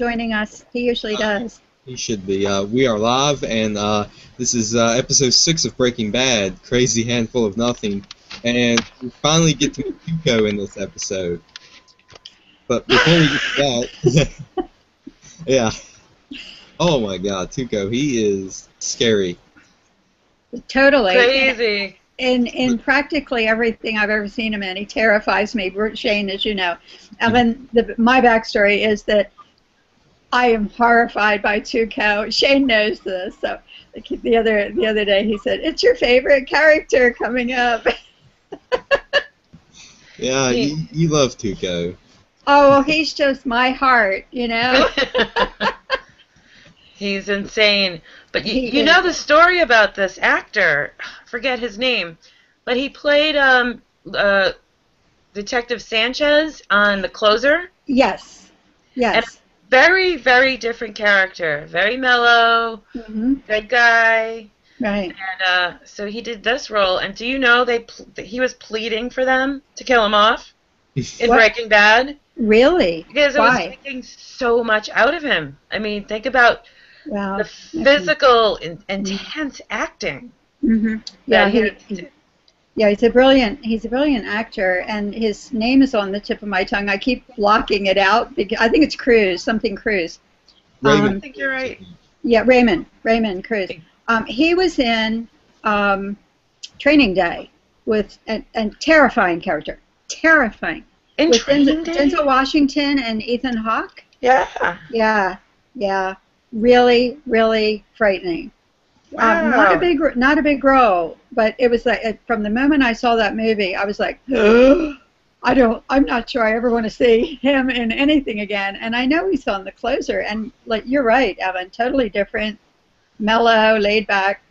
joining us. He usually does. He should be. We are live, and this is episode 6 of Breaking Bad, Crazy Handful of Nothing, and we finally get to meet Tuco in this episode. But before we get to that, yeah. Oh my God, Tuco, he is scary. Totally. Crazy. In practically everything I've ever seen him in, he terrifies me. Shane, as you know. And then my backstory is that I am horrified by Tuco. Shane knows this. So the other day he said, "It's your favorite character coming up." Yeah, you love Tuco. Oh, he's just my heart, you know. He's insane. But you know the story about this actor. I forget his name, but he played Detective Sanchez on The Closer. Yes. And very, very different character. Very mellow, good guy. Right. And so he did this role. And do you know he was pleading for them to kill him off in Breaking Bad? Really? Because it was taking so much out of him. I mean, think about the physical, intense acting. Yeah, he's a brilliant actor, and his name is on the tip of my tongue. I keep blocking it out because I think it's Cruz, something Cruz. I think you're right. Yeah, Raymond Cruz. He was in Training Day with a terrifying character, terrifying. In Training Day? Denzel Washington and Ethan Hawke. Yeah. Yeah. Really, really frightening. Wow. Not a big role, but it was like from the moment I saw that movie, I was like, I'm not sure I ever want to see him in anything again. And I know he's on The Closer, and like you're right, Evan, totally different, mellow, laid back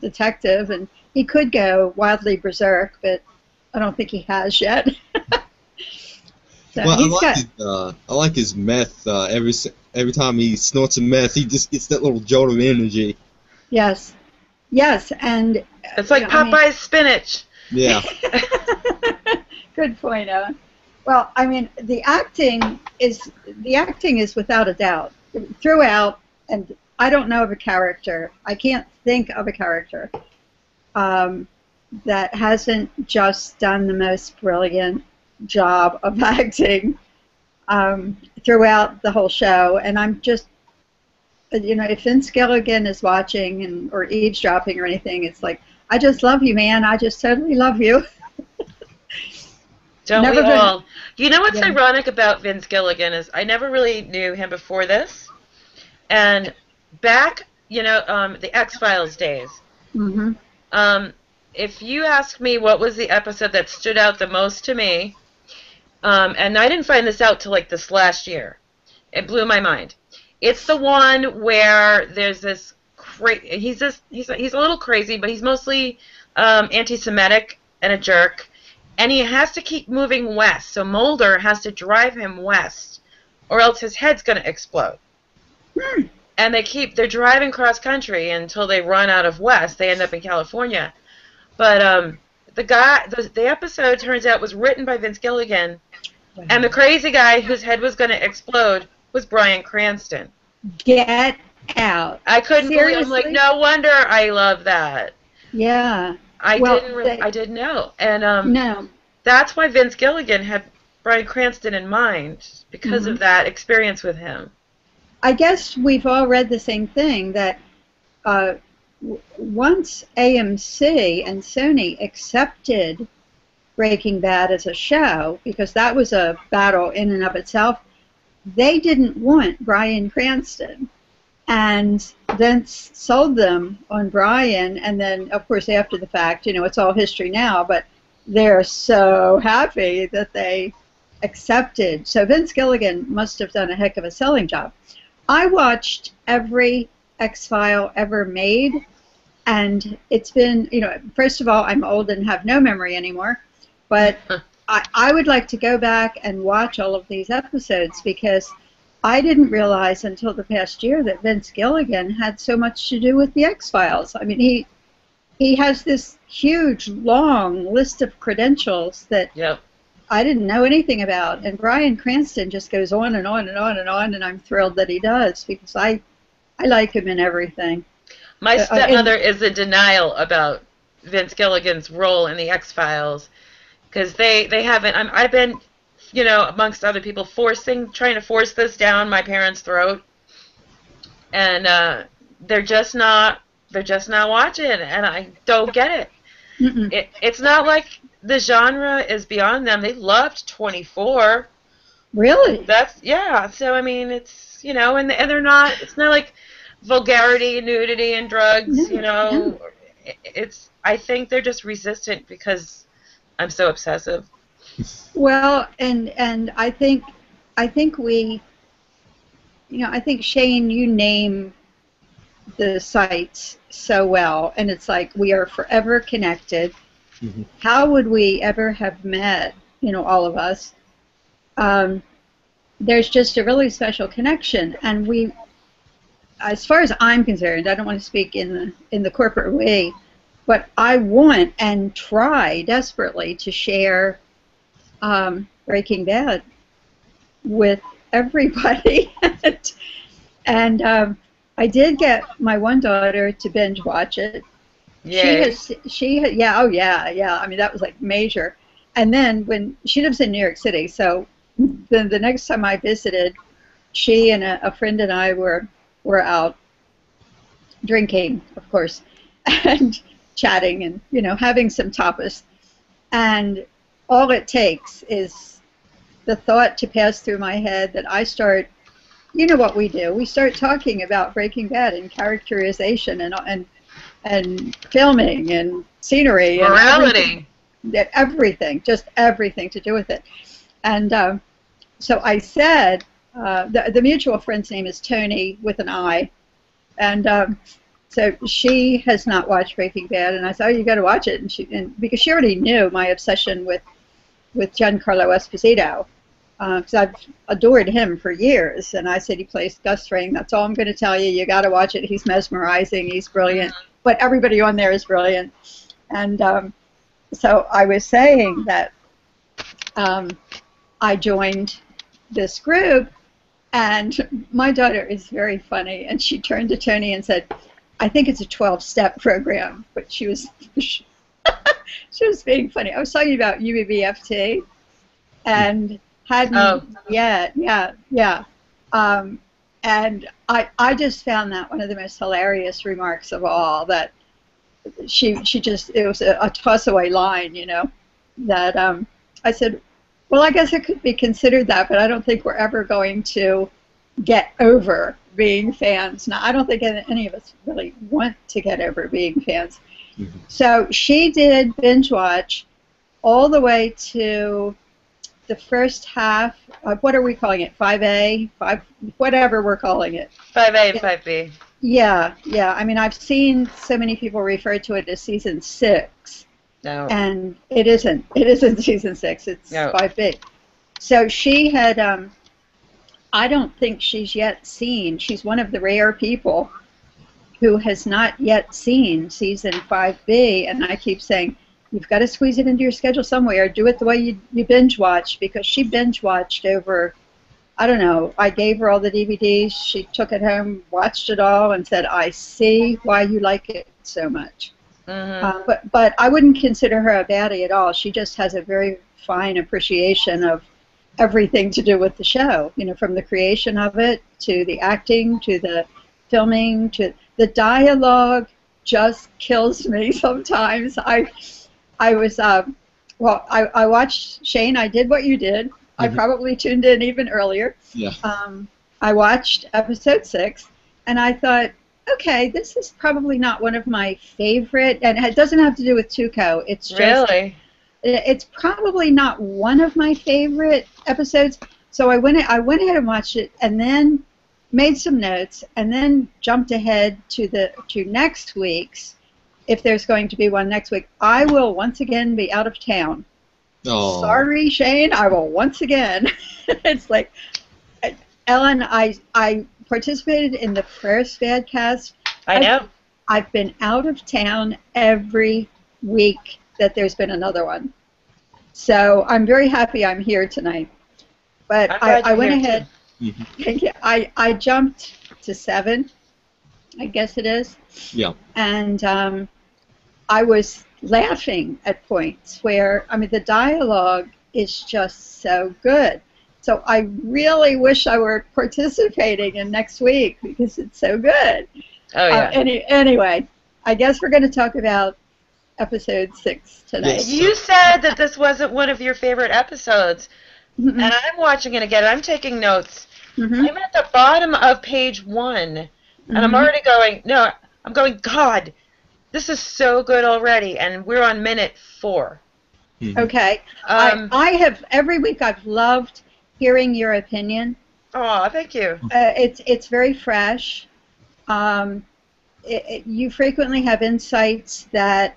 detective, and he could go wildly berserk, but I don't think he has yet. So well, I like his meth. Every time he snorts a meth, he just gets that little jolt of energy. Yes, and it's like Popeye's spinach. Yeah. Good point, Owen. Well, I mean, the acting is without a doubt throughout, and I don't know of a character. I can't think of a character that hasn't just done the most brilliant job of acting throughout the whole show. And I'm just, if Vince Gilligan is watching or eavesdropping or anything, it's like, I just love you, man. I just totally love you. Don't we all? You know what's ironic about Vince Gilligan is I never really knew him before this. And back, the X-Files days, if you ask me what was the episode that stood out the most to me, and I didn't find this out till like this last year. It blew my mind. It's the one where there's this he's a little crazy, but he's mostly anti-Semitic and a jerk, and he has to keep moving west. So Mulder has to drive him west, or else his head's going to explode. And they're driving cross country until they run out of west. They end up in California, but the episode turns out was written by Vince Gilligan, and the crazy guy whose head was going to explode was Bryan Cranston. Get out! I couldn't believe. I'm like, no wonder I love that. Yeah. I didn't know, and no. That's why Vince Gilligan had Bryan Cranston in mind because of that experience with him. I guess we've all read the same thing that. Once AMC and Sony accepted Breaking Bad as a show, because that was a battle in and of itself, they didn't want Bryan Cranston, and then sold them on Bryan, and then, of course, after the fact, it's all history now, but they're so happy that they accepted. So Vince Gilligan must have done a heck of a selling job. I watched every X-File ever made, and it's been, first of all, I'm old and have no memory anymore, but I would like to go back and watch all of these episodes, because I didn't realize until the past year that Vince Gilligan had so much to do with the X-Files. I mean, he has this huge, long list of credentials that I didn't know anything about. And Bryan Cranston just goes on and on and on and on, and I'm thrilled that he does because I like him in everything. My stepmother is in denial about Vince Gilligan's role in the X-Files because they haven't. I've been, amongst other people, trying to force this down my parents' throat, and they're just not watching, and I don't get it. It's not like the genre is beyond them. They loved 24. Really? So I mean, it's and they're not. It's not like vulgarity, nudity, and drugs. No. It's. I think they're just resistant because I'm so obsessive. Well, and I think we, I think Shane, you name the sites so well, and it's like we are forever connected. Mm-hmm. How would we ever have met, all of us? There's just a really special connection, and we, as far as I'm concerned, I don't want to speak in the corporate way, but I want and try desperately to share Breaking Bad with everybody. And I did get my one daughter to binge watch it. Yay. I mean, that was like major. And then when she lives in New York City, so the next time I visited, she and a friend and I were out drinking, of course, and chatting and, having some tapas. And all it takes is the thought to pass through my head that I start, what we do. We start talking about Breaking Bad and characterization and filming and scenery. Morality. And everything, just everything to do with it. And so I said, the mutual friend's name is Tony with an I. And so she has not watched Breaking Bad, and I said, oh, you got to watch it. And because she already knew my obsession with Giancarlo Esposito, because I've adored him for years. And I said, he plays Gus Fring. That's all I'm going to tell you. You got to watch it. He's mesmerizing. He's brilliant. But everybody on there is brilliant. And so I was saying that I joined this group, and my daughter is very funny, and she turned to Tony and said, I think it's a 12-step program, but she was she was being funny. I was talking about UBBFT, and hadn't yet, and I just found that one of the most hilarious remarks of all, that she just, it was a toss-away line, that I said, well, I guess it could be considered that, but I don't think we're ever going to get over being fans. Now, I don't think any of us really want to get over being fans. Mm-hmm. So she did binge watch all the way to the first half of, what are we calling it, 5A? Whatever we're calling it. 5A and 5B. Yeah. I mean, I've seen so many people refer to it as season 6. No. And it isn't. It isn't season 6. It's 5B. So she had, I don't think she's yet seen, she's one of the rare people who has not yet seen season 5B, and I keep saying, you've got to squeeze it into your schedule somewhere. Do it the way you binge watch, because she binge watched over, I don't know, I gave her all the DVDs, she took it home, watched it all, and said, I see why you like it so much. Mm-hmm. But I wouldn't consider her a baddie at all. She just has a very fine appreciation of everything to do with the show, from the creation of it, to the acting, to the filming, to the dialogue just kills me sometimes. I was, I watched, Shane, I did what you did. Mm-hmm. I probably tuned in even earlier. Yeah. I watched episode 6, and I thought, okay, this is probably not one of my favorite, and it doesn't have to do with Tuco. It's just, really? It's probably not one of my favorite episodes. So I went ahead and watched it, and then made some notes, and then jumped ahead to next week's. If there's going to be one next week, I will once again be out of town. Oh. Sorry, Shane, I will once again. It's like, Ellen, I participated in the first BadCast. I know. I've been out of town every week that there's been another one. So I'm very happy I'm here tonight. But I went ahead. I jumped to 7, I guess it is. Yeah. And I was laughing at points where, I mean, the dialogue is just so good. So I really wish I were participating in next week because it's so good. Oh, yeah. Anyway, I guess we're going to talk about episode 6 tonight. Yes. You said that this wasn't one of your favorite episodes, and I'm watching it again. I'm taking notes. I'm at the bottom of page 1, and I'm already going, God, this is so good already, and we're on minute 4. Okay. I have, every week I've loved hearing your opinion. Oh, thank you. It's very fresh. You frequently have insights that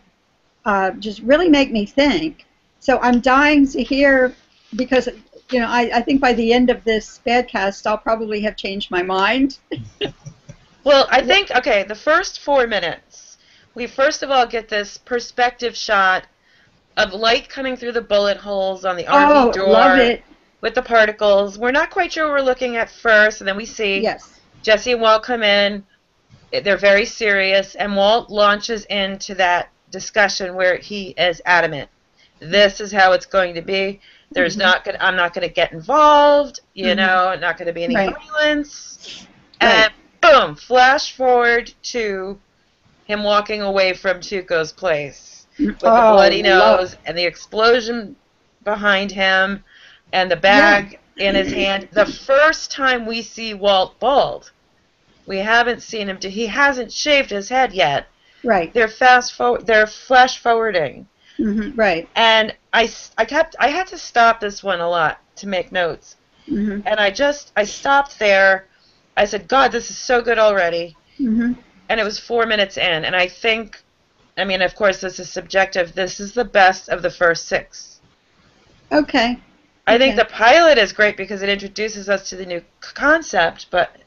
just really make me think. So I'm dying to hear, because I think by the end of this BadCast I'll probably have changed my mind. Well, I think, okay, the first 4 minutes, we first of all get this perspective shot of light coming through the bullet holes on the RV door. Love it. With the particles. We're not quite sure what we're looking at first, and then we see Jesse and Walt come in. They're very serious, and Walt launches into that discussion where he is adamant. This is how it's going to be. There's I'm not going to get involved, not going to be any violence. And boom, flash forward to him walking away from Tuco's place with the bloody nose and the explosion behind him and the bag in his hand. The first time we see Walt bald, we haven't seen him. He hasn't shaved his head yet. Right. They're They're flash forwarding. Right. And I had to stop this one a lot to make notes. And I stopped there. I said, God, this is so good already. And it was 4 minutes in. And I think, I mean, of course, this is subjective. This is the best of the first 6. Okay. I think the pilot is great because it introduces us to the new concept, but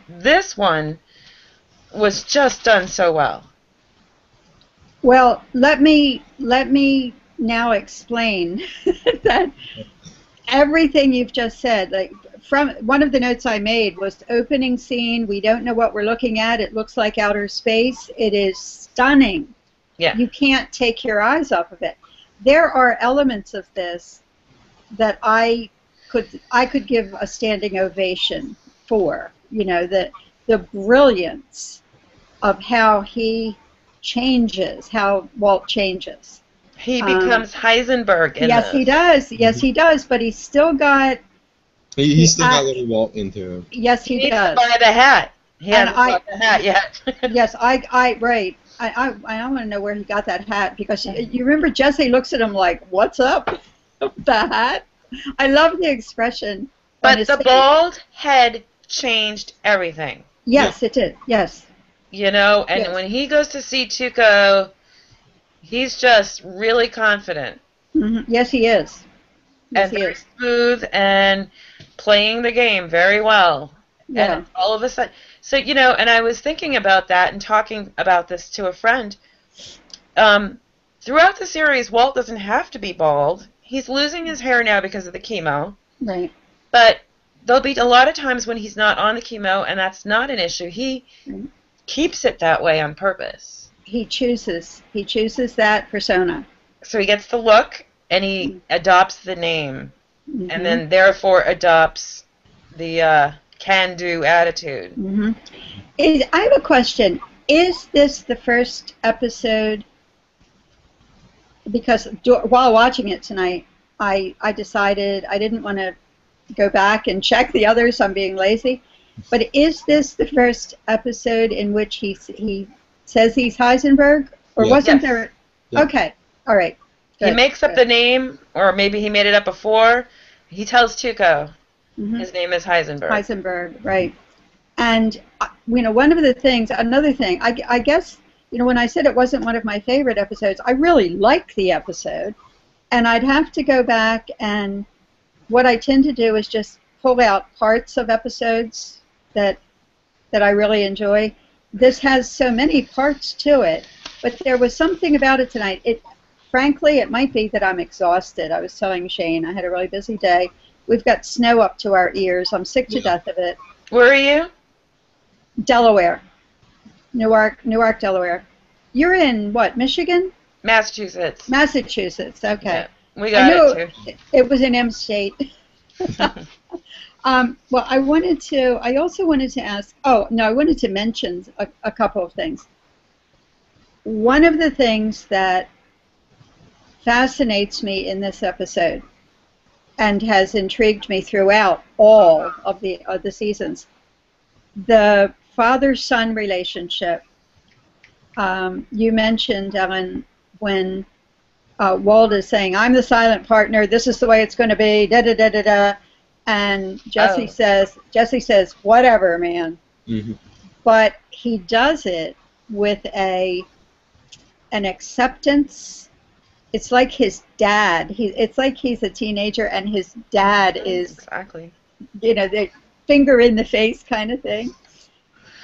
this one was just done so well. Well, let me now explain that everything you've just said, like from one of the notes I made was the opening scene. We don't know what we're looking at. It looks like outer space. It is stunning. Yeah. You can't take your eyes off of it. There are elements of this that I could give a standing ovation for. The brilliance of how he changes, how Walt changes. He becomes Heisenberg in yes, this. he does. Yes, he does. But he's still got. He's still got a little Walt into him. Yes, he does. By the hat. He hasn't bought the hat yet. Yes, right. I want to know where he got that hat, because you remember Jesse looks at him like, "What's up?" The hat. I love the expression. But the bald head changed everything. Yes, it did. Yes. And when he goes to see Tuco, he's just really confident. Yes, he is. Yes, and very smooth and playing the game very well. Yeah. And all of a sudden, so and I was thinking about that and talking about this to a friend. Throughout the series, Walt doesn't have to be bald. He's losing his hair now because of the chemo. Right. But there'll be a lot of times when he's not on the chemo, and that's not an issue. He keeps it that way on purpose. He chooses that persona. So he gets the look, and he adopts the name, and then therefore adopts the can-do attitude. I have a question. Is this the first episode? Because while watching it tonight, I decided I didn't want to go back and check the others. I'm being lazy. But is this the first episode in which he says he's Heisenberg? Or wasn't there? Yeah. Okay. All right. Good. He makes up the name, or maybe he made it up before. He tells Tuco his name is Heisenberg. Heisenberg, right. And, another thing, I guess, when I said it wasn't one of my favorite episodes, I really liked the episode. And I'd have to go back, and what I tend to do is just pull out parts of episodes that I really enjoy. This has so many parts to it, but there was something about it tonight. frankly, it might be that I'm exhausted. I was telling Shane I had a really busy day. We've got snow up to our ears. I'm sick to death of it. Where are you? Delaware. Newark, Delaware. You're in what, Michigan? Massachusetts. Massachusetts, okay. Yeah, we I got knew it too. it was in M State. Well, I also wanted to ask, I wanted to mention a couple of things. One of the things that fascinates me in this episode and has intrigued me throughout all of the seasons, the father-son relationship. You mentioned, Ellen, when Walt is saying, "I'm the silent partner. This is the way it's going to be." Da da da da da, and Jesse says, "Whatever, man." Mm-hmm. But he does it with an acceptance. It's like his dad. It's like he's a teenager, and his dad is exactly, the finger in the face kind of thing.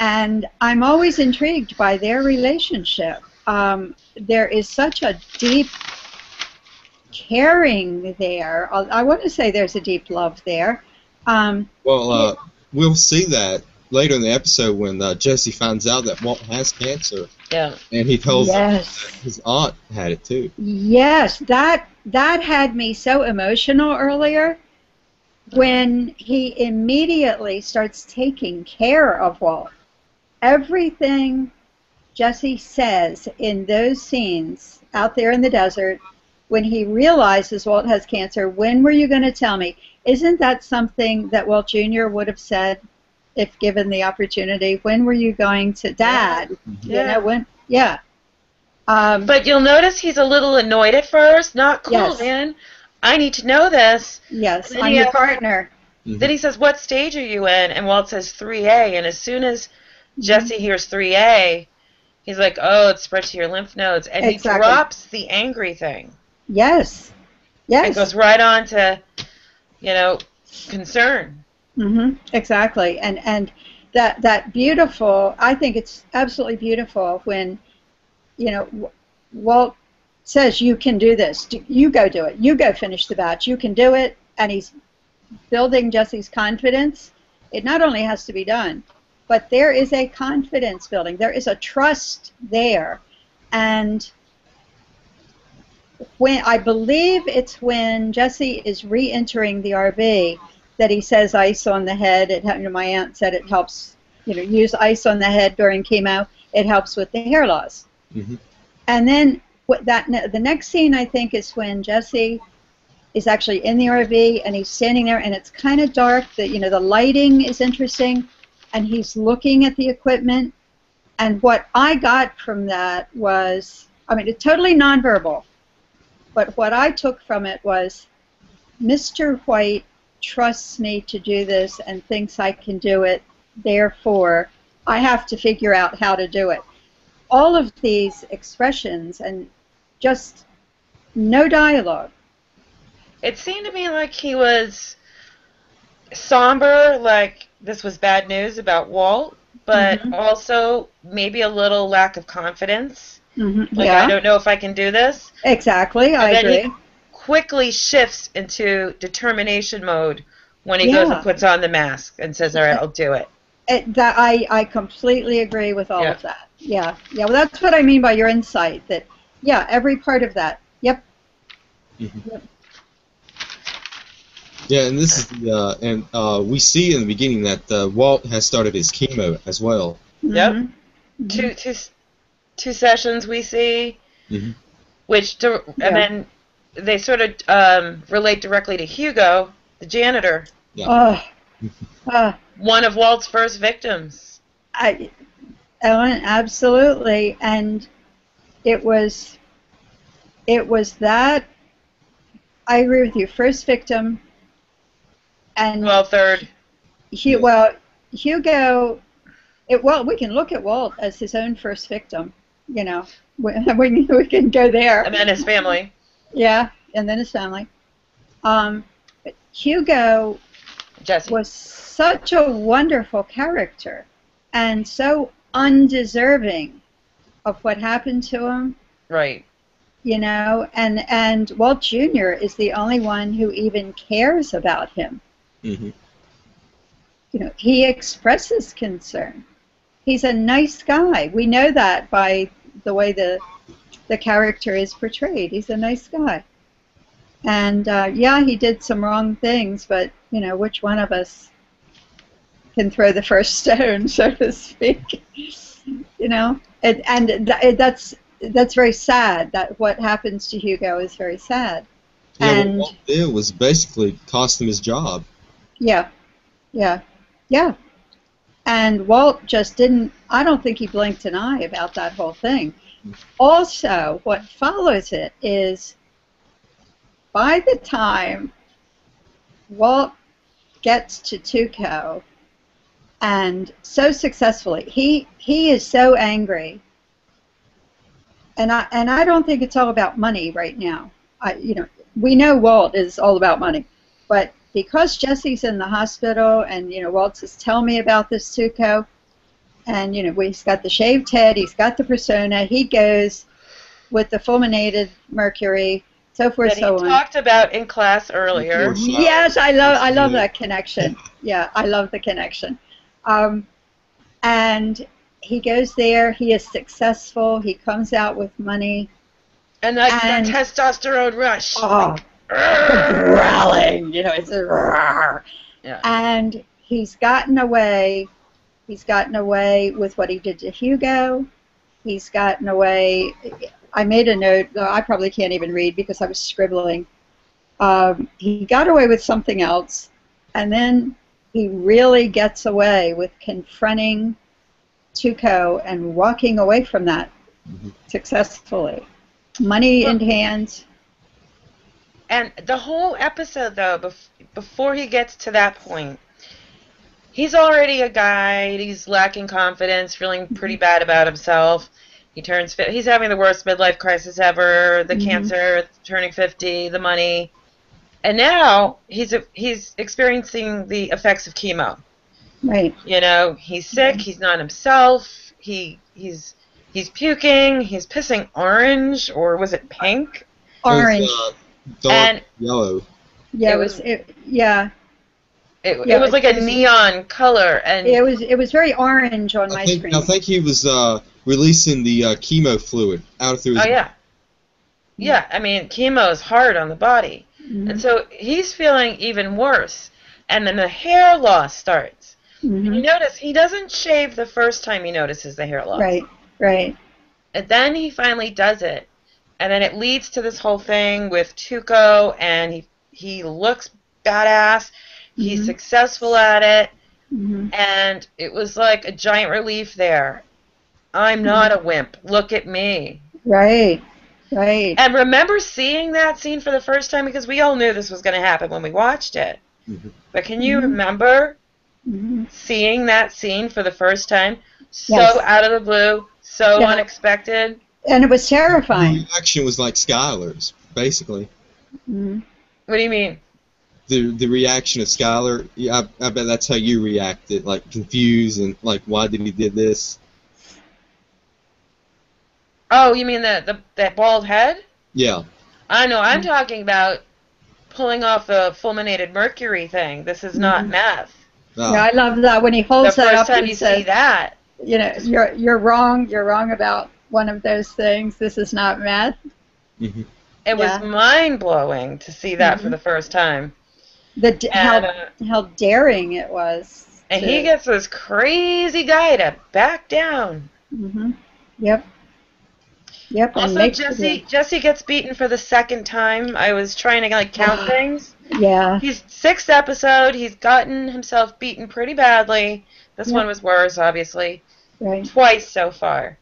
And I'm always intrigued by their relationship. There is such a deep caring there. I want to say there's a deep love there. We'll see that later in the episode when Jesse finds out that Walt has cancer. Yeah. And he tells him that his aunt had it too. Yes, that had me so emotional earlier when he immediately starts taking care of Walt. Everything Jesse says in those scenes out there in the desert, when he realizes Walt has cancer, when were you going to tell me? Isn't that something that Walt Jr. would have said if given the opportunity? When were you going to, Dad? Yeah. You know, when? Yeah. But you'll notice he's a little annoyed at first. Not cool, yes. man. I need to know this. Yes, I'm your partner. Then he says, "What stage are you in?" And Walt says 3A. And as soon as Jesse hears 3A, he's like, "Oh, it's spread to your lymph nodes." And he drops the angry thing. Yes. Yes. And goes right on to, concern. Exactly. And that beautiful, I think it's absolutely beautiful when, Walt says, "You can do this. You go do it. You go finish the batch. You can do it." And he's building Jesse's confidence. It not only has to be done, but there is a confidence building. There is a trust there. And I believe it's when Jesse is re-entering the RV that he says ice on the head. My aunt said it helps, use ice on the head during chemo. It helps with the hair loss. And then the next scene, I think, is when Jesse is actually in the RV and he's standing there and it's kind of dark. The lighting is interesting, and he's looking at the equipment. And what I got from that was, it's totally nonverbal, but what I took from it was Mr. White trusts me to do this and thinks I can do it, therefore I have to figure out how to do it. All of these expressions and just no dialogue. It seemed to me like he was somber, like this was bad news about Walt, but also maybe a little lack of confidence. I don't know if I can do this. Exactly, I agree. He quickly shifts into determination mode when he goes and puts on the mask and says, "All right, I'll do it." I completely agree with all of that. Yeah. Well, that's what I mean by your insight. That every part of that. Yep. Yep. Yeah, and this is we see in the beginning that Walt has started his chemo as well. Yep. Two sessions we see, and then they sort of relate directly to Hugo, the janitor. Yeah. One of Walt's first victims. Ellen, absolutely, and it was that. I agree with you. First victim, and third. Hugo. We can look at Walt as his own first victim. We can go there. And then his family. Yeah, and then his family. But Hugo Jesse was such a wonderful character and so undeserving of what happened to him. Right. you know, and Walt Jr. is the only one who even cares about him. Mm-hmm. You know, he expresses concern. He's a nice guy. We know that by the way the character is portrayed. He's a nice guy. And yeah, he did some wrong things, but you know, which one of us can throw the first stone, so to speak? You know, that's very sad. That what happens to Hugo is very sad. Yeah, and what Walt did was basically cost him his job. Yeah, yeah, yeah. And Walt just didn't, I don't think he blinked an eye about that whole thing. Also, what follows it is, by the time Walt gets to Tuco, and so successfully, he is so angry. And I don't think it's all about money right now. You know, we know Walt is all about money, but because Jesse's in the hospital, and you know, Walt says, "Tell me about this Tuco," and you know, he's got the shaved head, he's got the persona, he goes with the fulminated mercury, so forth, that so he on. talked about in class earlier. Yes, I love that connection. Yeah, I love the connection. And he goes there. He is successful. He comes out with money. And that testosterone rush. Oh, growling, you know, it's a roar. Yeah. And he's gotten away. He's gotten away with what he did to Hugo. He's gotten away. I made a note. I probably can't even read because I was scribbling. He got away with something else, and then he really gets away with confronting Tuco and walking away from that successfully. Money in hand. And the whole episode, though, before he gets to that point, he's already a guy. He's lacking confidence, feeling pretty bad about himself. He turns. He's having the worst midlife crisis ever. The cancer, turning 50, the money, and now he's experiencing the effects of chemo. Right. You know, he's sick. He's not himself. He's puking. He's pissing orange, or was it pink? Orange. It was, dark yellow. Yeah, it was like a neon color, and it was very orange on my screen. I think he was releasing the chemo fluid out through his. Oh yeah, yeah. I mean, chemo is hard on the body, and so he's feeling even worse. And then the hair loss starts. And you notice he doesn't shave the first time he notices the hair loss. Right, right. And then he finally does it, and then it leads to this whole thing with Tuco, and he looks badass. He's successful at it, and it was like a giant relief there. I'm not a wimp. Look at me. Right, right. And remember seeing that scene for the first time, because we all knew this was going to happen when we watched it. But can you remember seeing that scene for the first time? So out of the blue, so unexpected. And it was terrifying. The reaction was like Skyler's, basically. What do you mean? The reaction of Skyler, yeah, I bet that's how you reacted, like confused and like, why did he did this? Oh, you mean that bald head? Yeah. I know. I'm talking about pulling off the fulminated mercury thing. This is not meth. Oh. Yeah, I love that when he holds The that first up time and you says, see that. you know, you're wrong. You're wrong about one of those things. This is not meth. It was mind blowing to see that for the first time. How daring it was. And he gets this crazy guy to back down. Yep. Also, Jesse gets beaten for the second time. I was trying to count things. Yeah. He's 6th episode. He's gotten himself beaten pretty badly. This one was worse, obviously. Right. Twice so far.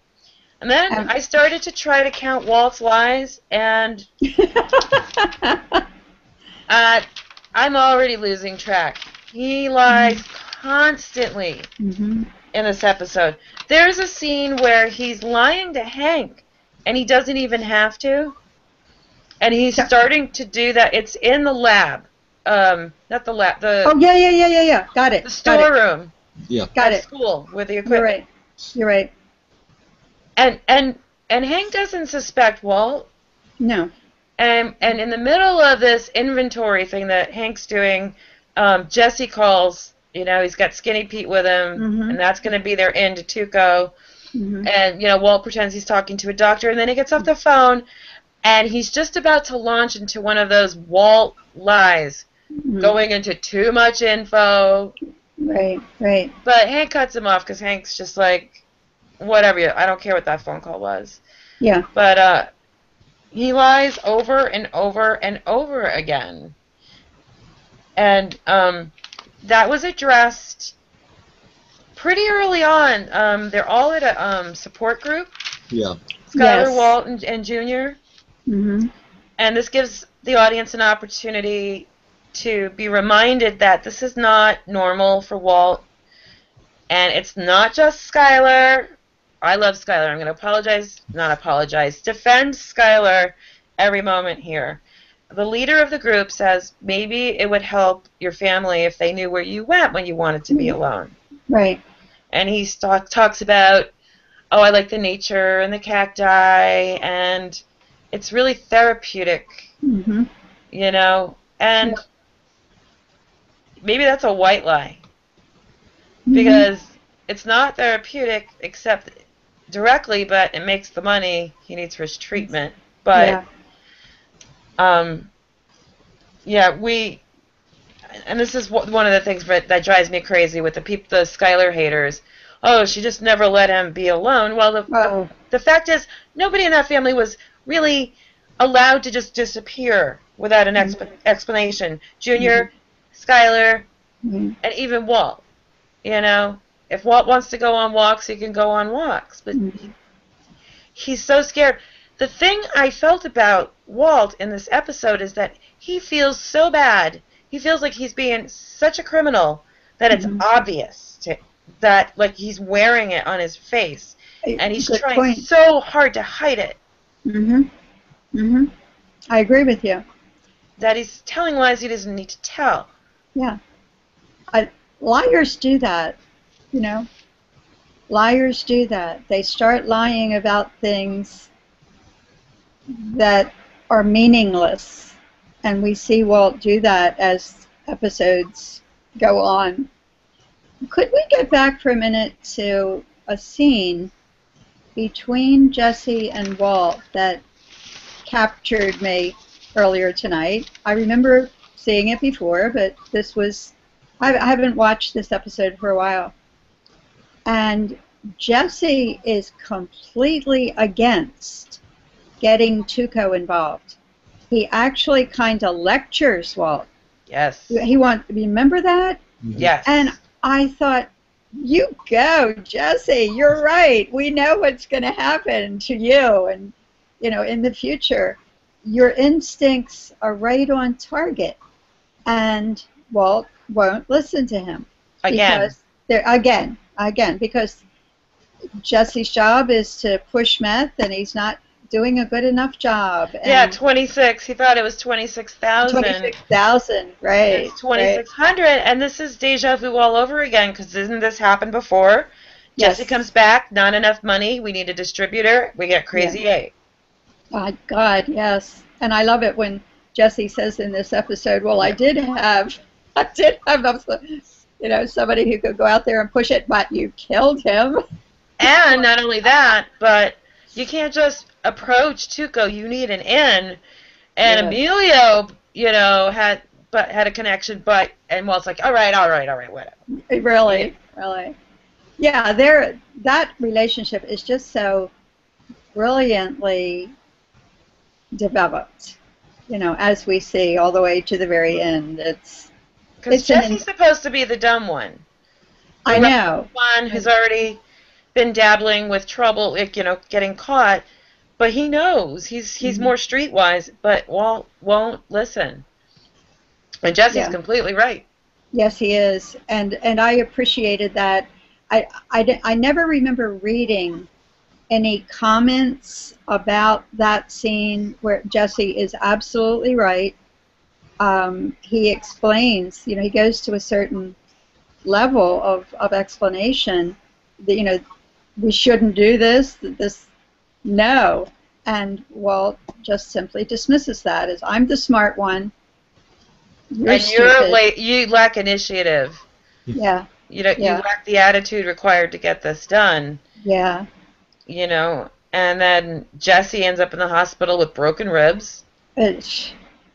And then I started to try to count Walt's lies, and I'm already losing track. He lies constantly in this episode. There's a scene where he's lying to Hank, and he doesn't even have to. And he's starting to do that. It's in the lab. Not the lab. Yeah. Got it. The storeroom. Yeah. Got at it. School with the equipment. You're right. And Hank doesn't suspect Walt. No. And in the middle of this inventory thing that Hank's doing, Jesse calls. He's got Skinny Pete with him, and that's going to be their end to Tuco. And, Walt pretends he's talking to a doctor, and then he gets off the phone, and he's just about to launch into one of those Walt lies, going into too much info. Right, right. But Hank cuts him off because Hank's just like, whatever, I don't care what that phone call was. Yeah. But he lies over and over and over again. And that was addressed pretty early on. They're all at a support group. Yeah. Skyler, Walt, and Junior. And this gives the audience an opportunity to be reminded that this is not normal for Walt. And it's not just Skyler. I love Skyler. I'm going to defend Skyler every moment here. The leader of the group says maybe it would help your family if they knew where you went when you wanted to be alone. Right. And he talks about, I like the nature and the cacti, and it's really therapeutic, and maybe that's a white lie, because it's not therapeutic except directly, but it makes the money he needs for his treatment. But and this is one of the things that drives me crazy with the Skyler haters. Oh, she just never let him be alone. Well, the fact is, nobody in that family was really allowed to just disappear without an explanation. Junior, Skyler, and even Walt. If Walt wants to go on walks, he can go on walks. But he's so scared. The thing I felt about Walt in this episode is that he feels so bad. He feels like he's being such a criminal that it's obvious that he's wearing it on his face, and he's trying so hard to hide it. I agree with you. That he's telling lies he doesn't need to tell. Yeah. Liars do that, Liars do that. They start lying about things that are meaningless. And we see Walt do that as episodes go on. Could we get back for a minute to a scene between Jesse and Walt that captured me earlier tonight? I remember seeing it before, but I haven't watched this episode for a while. And Jesse is completely against getting Tuco involved. He actually kind of lectures Walt. Yes. Remember that? Yes. And I thought, you go, Jesse, you're right. We know what's going to happen to you and, in the future. Your instincts are right on target. And Walt won't listen to him. Again. Because Jesse's job is to push meth, and he's not doing a good enough job. And 26. He thought it was 26,000. 26,000, right. It's 2,600, and this is deja vu all over again, because didn't this happen before? Yes. Jesse comes back, not enough money, we need a distributor, we get Crazy Eight. Oh, God, yes. And I love it when Jesse says in this episode, well, I did have somebody who could go out there and push it, but you killed him. And not only that, but you can't just approach Tuco. You need an in. And Emilio, had a connection, and Walt's like, all right, whatever. Really. Yeah, that relationship is just so brilliantly developed, as we see all the way to the very end. Because Jesse's supposed to be the dumb one. I know. One who's already been dabbling with trouble, getting caught, but he knows he's more streetwise, but Walt won't listen. And Jesse's completely right. Yes, he is, and I appreciated that. I never remember reading any comments about that scene where Jesse is absolutely right. He explains, he goes to a certain level of explanation that, we shouldn't do this, no. And Walt just simply dismisses that as, I'm the smart one. You're stupid. You lack initiative. Yeah. You lack the attitude required to get this done. Yeah. And then Jesse ends up in the hospital with broken ribs. It's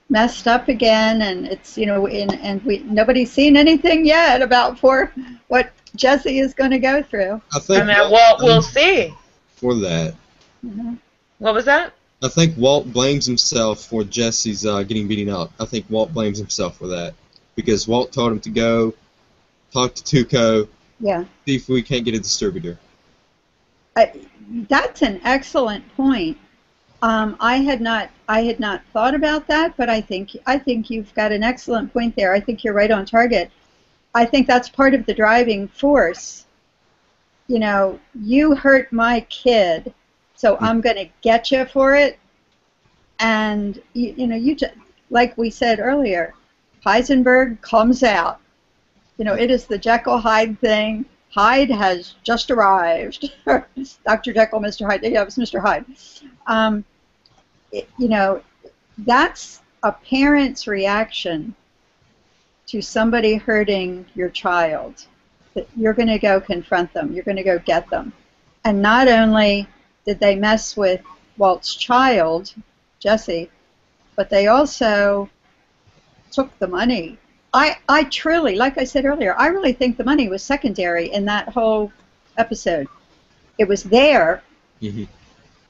messed up again, and it's nobody's seen anything yet about what Jesse is going to go through. I think we'll see. For that. Mm-hmm. What was that? I think Walt blames himself for Jesse's getting beaten up. I think Walt blames himself for that because Walt told him to go talk to Tuco. Yeah. See if we can't get a distributor. That's an excellent point. I had not thought about that, but I think you've got an excellent point there. I think you're right on target. I think that's part of the driving force. You hurt my kid, so I'm going to get you for it. And you just, like we said earlier, Heisenberg comes out. It is the Jekyll Hyde thing. Hyde has just arrived. Dr. Jekyll, Mr. Hyde. Yeah, it was Mr. Hyde. That's a parent's reaction to somebody hurting your child. That you're going to go confront them. You're going to go get them. And not only did they mess with Walt's child, Jesse, but they also took the money. I truly, like I said earlier, I really think the money was secondary in that whole episode. It was there, and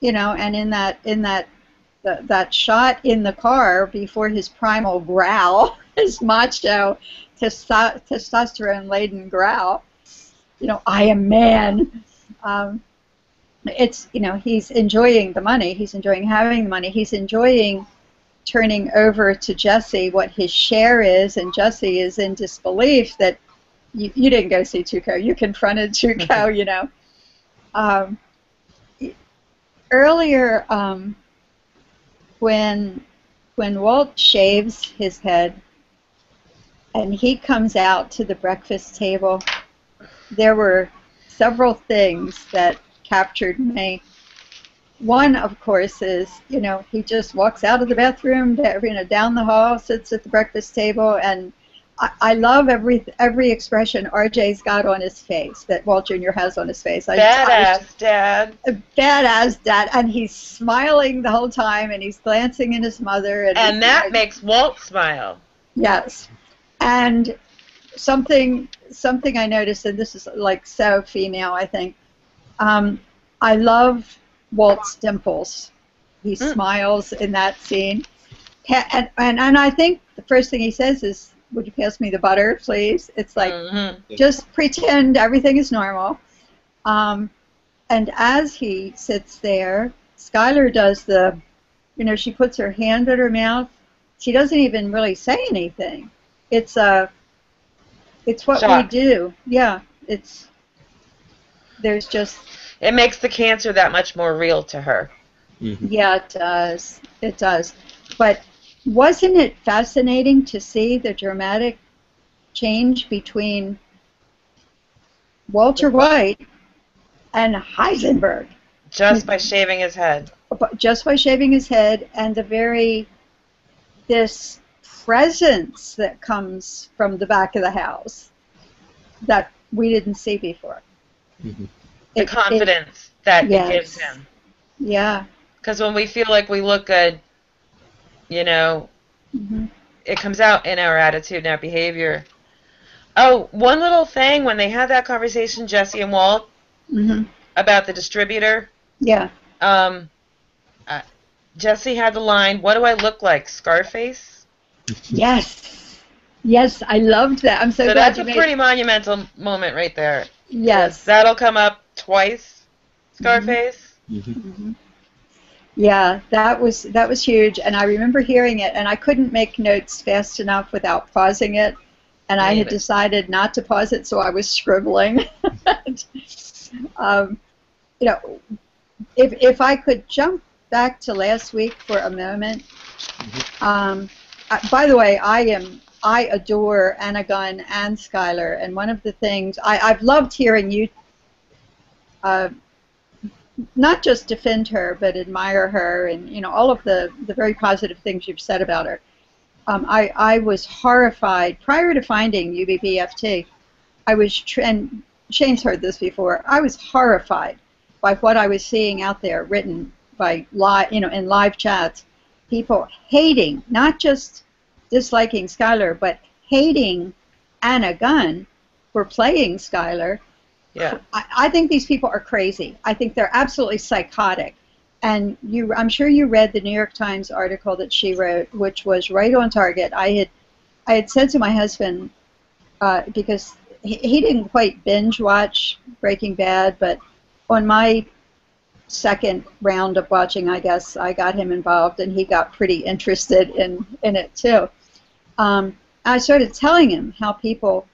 in that shot in the car before his primal growl, his macho, testosterone-laden growl, I am man. It's, he's enjoying the money. He's enjoying having the money. He's enjoying turning over to Jesse what his share is, and Jesse is in disbelief that you didn't go see Tuco. You confronted Tuco, Earlier, when Walt shaves his head and he comes out to the breakfast table, there were several things that captured me. One, of course, is, he just walks out of the bathroom, down the hall, sits at the breakfast table, and I love every expression RJ's got on his face, that Walt Jr. has on his face. Badass dad. Badass dad, and he's smiling the whole time, and he's glancing at his mother. And that makes Walt smile. Yes. And something I noticed, and this is like so female, I think, I love Walt's dimples. He smiles in that scene. And I think the first thing he says is, would you pass me the butter, please? It's like, just pretend everything is normal. And as he sits there, Skyler does she puts her hand at her mouth. She doesn't even really say anything. It's what we do. Yeah, there's just... It makes the cancer that much more real to her. Mm-hmm. Yeah, it does. It does. But wasn't it fascinating to see the dramatic change between Walter White and Heisenberg? Just by shaving his head. Just by shaving his head, and this presence that comes from the back of the house that we didn't see before. Mm-hmm. The confidence that it gives him. Yeah. Because when we feel like we look good, it comes out in our attitude and our behavior. Oh, one little thing, when they had that conversation, Jesse and Walt, about the distributor. Yeah. Jesse had the line, "What do I look like, Scarface?" Yes. Yes, I loved that. I'm so glad that's you a pretty monumental moment right there. Yes. That'll come up twice, Scarface. Yeah, that was huge, and I remember hearing it, and I couldn't make notes fast enough without pausing it, and I had decided not to pause it, so I was scribbling. If I could jump back to last week for a moment. By the way, I adore Anagon and Skyler, and one of the things I've loved hearing you not just defend her, but admire her, and all of the very positive things you've said about her. I was horrified prior to finding UBBFT. I was, and Shane's heard this before. I was horrified by what I was seeing out there, written by in live chats, people hating, not just disliking Skyler, but hating Anna Gunn for playing Skyler. Yeah. I think these people are crazy. I think they're absolutely psychotic. And I'm sure you read the New York Times article that she wrote, which was right on target. I had said to my husband, because he didn't quite binge watch Breaking Bad, but on my second round of watching, I guess, I got him involved, and he got pretty interested in it too. I started telling him how people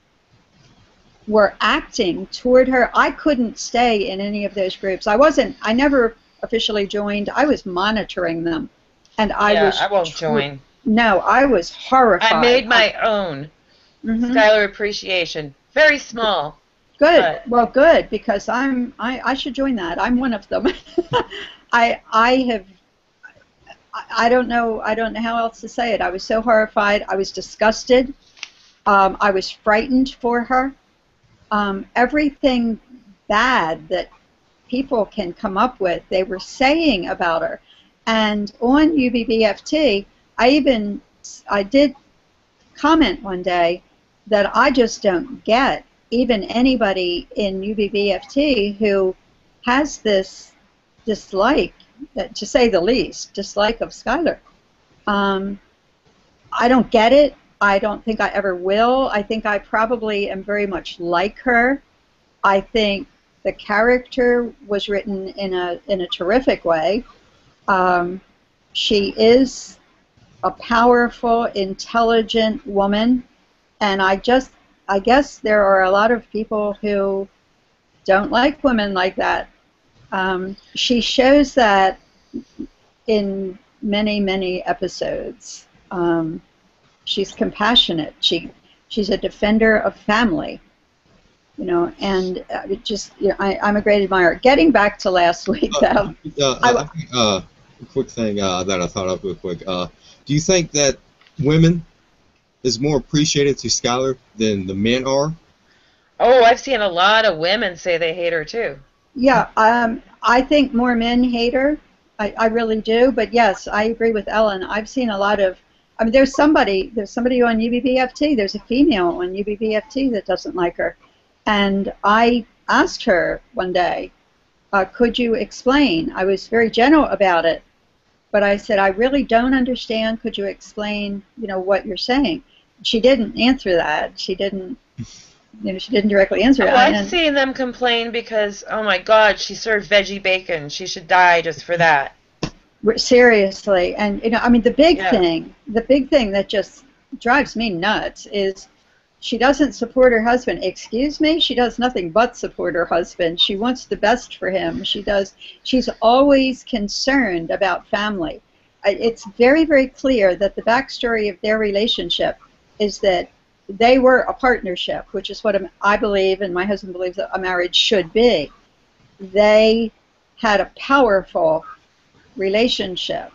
were acting toward her. I couldn't stay in any of those groups. I never officially joined. I was monitoring them, and I won't join. No, I was horrified. I made my own Skyler appreciation. Very small. Good. But well, good, because I should join that. I'm one of them. I don't know how else to say it. I was so horrified. I was disgusted. I was frightened for her. Everything bad that people can come up with, they were saying about her. And on UBBFT, I did comment one day that I just don't get even anybody in UBBFT who has this dislike, to say the least, dislike of Skyler. I don't get it. I don't think I ever will. I think I probably am very much like her. I think the character was written in a terrific way. She is a powerful, intelligent woman, and I guess there are a lot of people who don't like women like that. She shows that in many, many episodes. She's compassionate. She's a defender of family, and I'm a great admirer. Getting back to last week, though. A quick thing that I thought of real quick. Do you think that women is more appreciated to Skyler than the men are? Oh, I've seen a lot of women say they hate her too. Yeah, I think more men hate her. I really do. But yes, I agree with Ellen. I've seen a lot of. I mean, there's somebody on UBBFT. There's a female on UBBFT that doesn't like her, and I asked her one day, could you explain? I was very gentle about it, but I said, I really don't understand. Could you explain, what you're saying? She didn't answer that. She didn't directly answer it. I've seen them complain because, oh my God, she served veggie bacon. She should die just for that. Seriously, and the big thing that just drives me nuts is she doesn't support her husband. Excuse me, she does nothing but support her husband. She wants the best for him. She's always concerned about family. It's very, very clear that the backstory of their relationship is that they were a partnership, which is what I believe, and my husband believes, that a marriage should be. They had a powerful relationship,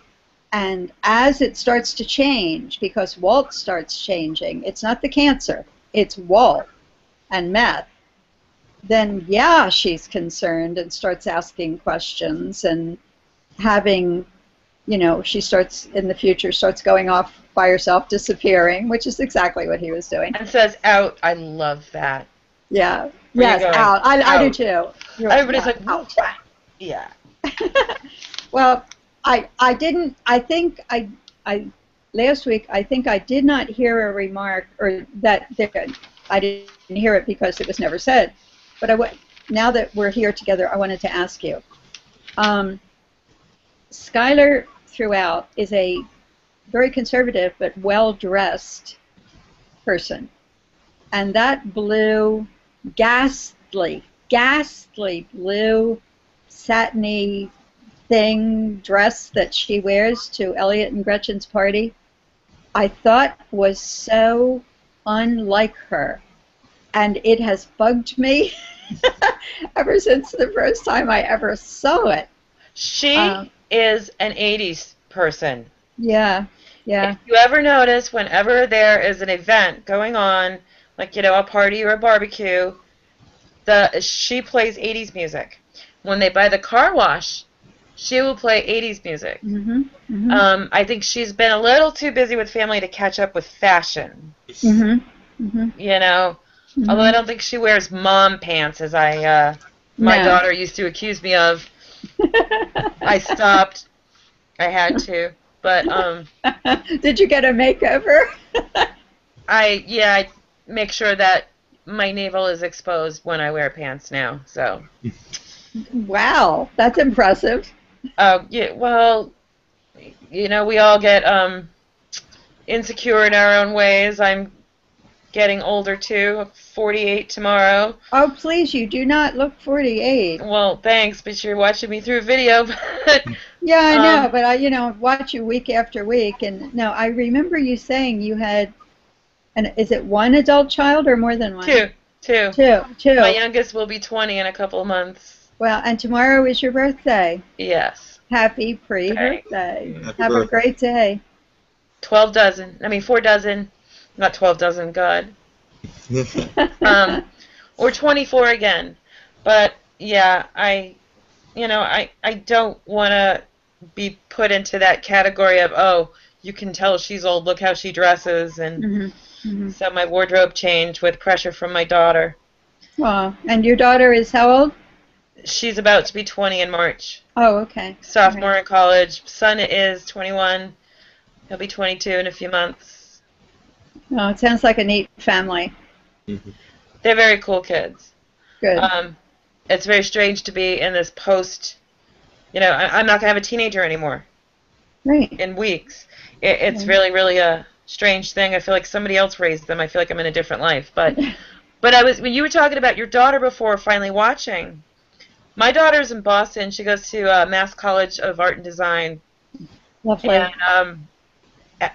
and as it starts to change, because Walt starts changing, it's not the cancer, it's Walt and meth, then she's concerned and starts asking questions and having, she starts in the future going off by herself, disappearing, which is exactly what he was doing. And says out. I love that. Yeah. Yes, out. I do too. Everybody's like, out. Yeah. Well, I last week, I think I did not hear a remark, or that I didn't hear it because it was never said, but now that we're here together, I wanted to ask you. Skyler throughout is a very conservative but well-dressed person, and that blue, ghastly blue satiny dress that she wears to Elliot and Gretchen's party, I thought was so unlike her, and it has bugged me ever since the first time I ever saw it. She is an 80s person. Yeah, yeah. If you ever notice, whenever there is an event going on, like, a party or a barbecue, she plays 80s music. When they buy the car wash, she will play 80s music. Mm-hmm, mm-hmm. I think she's been a little too busy with family to catch up with fashion. Mm-hmm, mm-hmm. Mm-hmm. Although I don't think she wears mom pants, as my daughter used to accuse me of. I stopped. I had to. But, Did you get a makeover? I make sure that my navel is exposed when I wear pants now, so. Wow, that's impressive. Yeah, well, we all get insecure in our own ways. I'm getting older too, 48 tomorrow. Oh, please, you do not look 48. Well, thanks, but you're watching me through video. Yeah, I know, but I watch you week after week, and no, I remember you saying you had, and is it one adult child or more than one? Two. My youngest will be 20 in a couple of months. Well, and tomorrow is your birthday. Yes. Happy pre-birthday. Happy Have birthday. a great day. 4 dozen. Not 12 dozen, God. Or 24 again. But, yeah, I don't want to be put into that category of, oh, you can tell she's old, look how she dresses, and Mm-hmm. so my wardrobe changed with pressure from my daughter. Well, and your daughter is how old? She's about to be 20 in March. Oh, okay. Sophomore in college. Son is 21. He'll be 22 in a few months. Oh, it sounds like a neat family. They're very cool kids. Good. It's very strange to be in this post, I'm not going to have a teenager anymore. Right. In weeks. It's really, really a strange thing. I feel like somebody else raised them. I feel like I'm in a different life. But when you were talking about your daughter before finally watching, my daughter's in Boston. She goes to Mass College of Art and Design. Lovely. And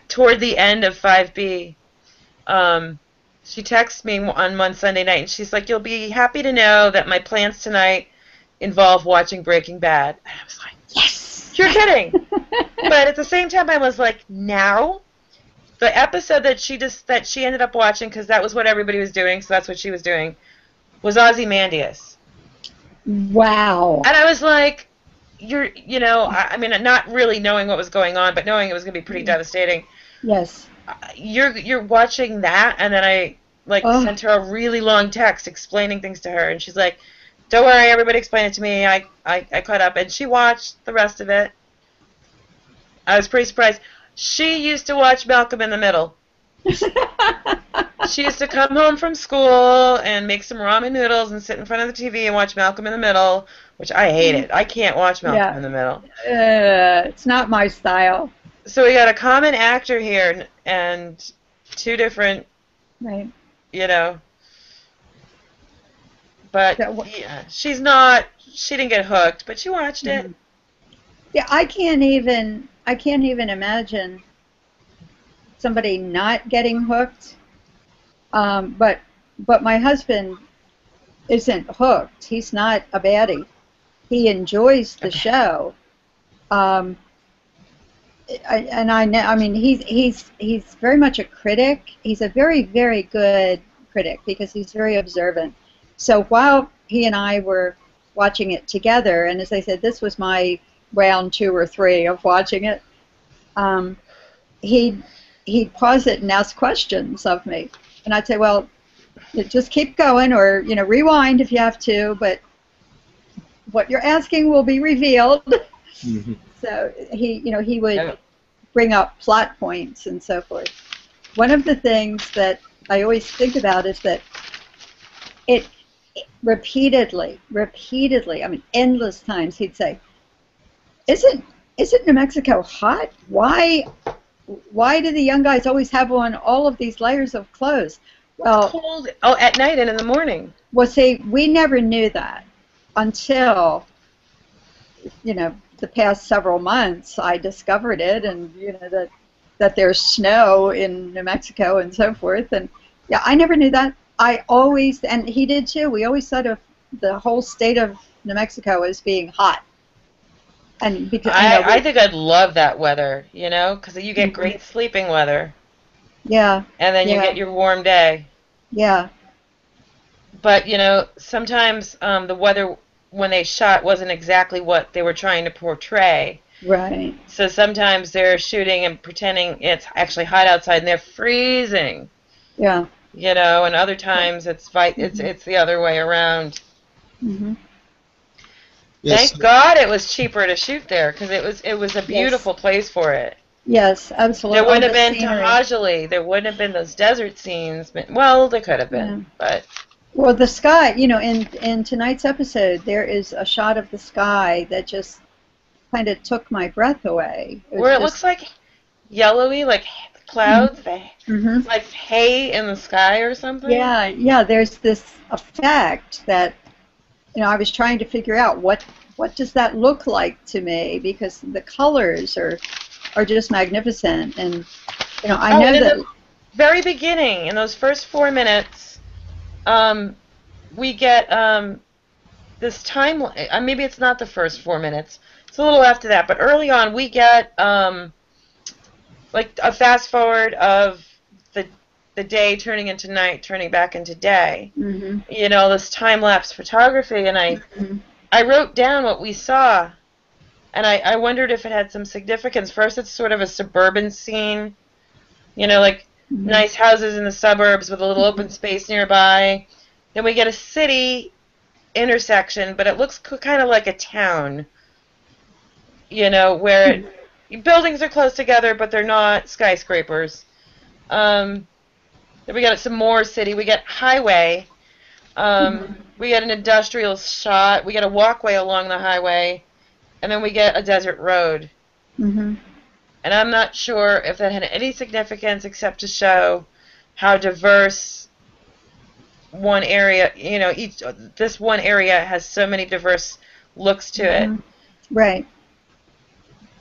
toward the end of 5B, she texts me on one Sunday night, and she's like, "You'll be happy to know that my plans tonight involve watching Breaking Bad." And I was like, yes! You're kidding! But at the same time, I was like, now? The episode that she ended up watching, because that was what everybody was doing, so that's what she was doing, was Ozymandias. Wow. And I was like, I mean, not really knowing what was going on, but knowing it was going to be pretty devastating. Yes. You're watching that, and then I sent her a really long text explaining things to her, and she's like, "Don't worry, everybody explained it to me. I caught up," and she watched the rest of it. I was pretty surprised. She used to watch Malcolm in the Middle. She used to come home from school and make some ramen noodles and sit in front of the TV and watch Malcolm in the Middle, which I hated. I can't watch Malcolm in the Middle. It's not my style. So we got a common actor here and two different, right? But yeah, she didn't get hooked, but she watched it. Yeah, I can't even imagine somebody not getting hooked. But my husband isn't hooked. He's not a baddie. He enjoys the show. And I know. I mean, he's very much a critic. He's a very, very good critic because he's very observant. So while he and I were watching it together, and as I said, this was my round 2 or 3 of watching it, he'd pause it and ask questions of me, and I'd say, "Well, just keep going, or rewind if you have to, but what you're asking will be revealed." Mm-hmm. So he would bring up plot points and so forth. One of the things that I always think about is that it repeatedly, I mean, endless times, he'd say, "Isn't New Mexico hot? Why do the young guys always have on all of these layers of clothes?" Well, cold. Oh, at night and in the morning. Well, see, we never knew that until the past several months. I discovered it, and that there's snow in New Mexico and so forth. And yeah, I never knew that. I always, and he did too, we always thought the whole state of New Mexico as being hot. And because I think I'd love that weather, you know, because you get great sleeping weather. Yeah. And then you get your warm day. Yeah. But, you know, sometimes the weather when they shot wasn't exactly what they were trying to portray. Right. So sometimes they're shooting and pretending it's actually hot outside and they're freezing. Yeah. You know, and other times it's the other way around. Mm-hmm. Yes. Thank God it was cheaper to shoot there because it was a beautiful place for it. Yes, absolutely. There wouldn't have been Tahajali. There wouldn't have been those desert scenes. Well, there could have been, but. Well, the sky, you know, in tonight's episode, there is a shot of the sky that just kind of took my breath away. Where it looks like yellowy, like clouds, mm-hmm. like hay in the sky or something. Yeah. There's this effect that, you know, I was trying to figure out what does that look like to me, because the colors are just magnificent, and you know, I know that in the very beginning, in those first 4 minutes. We get this time. Maybe it's not the first 4 minutes. It's a little after that, but early on we get like a fast forward of the day turning into night, turning back into day. Mm-hmm. You know, this time lapse photography, and I wrote down what we saw, and I wondered if it had some significance. First, it's sort of a suburban scene. You know, like. Nice houses in the suburbs with a little open space nearby. Then we get a city intersection, but it looks kind of like a town. You know, where buildings are close together, but they're not skyscrapers. Then we got some more city. We get highway. We get an industrial shot. We get a walkway along the highway. And then we get a desert road. Mm-hmm. And I'm not sure if that had any significance except to show how diverse one area, you know, this one area has so many diverse looks to it. Right.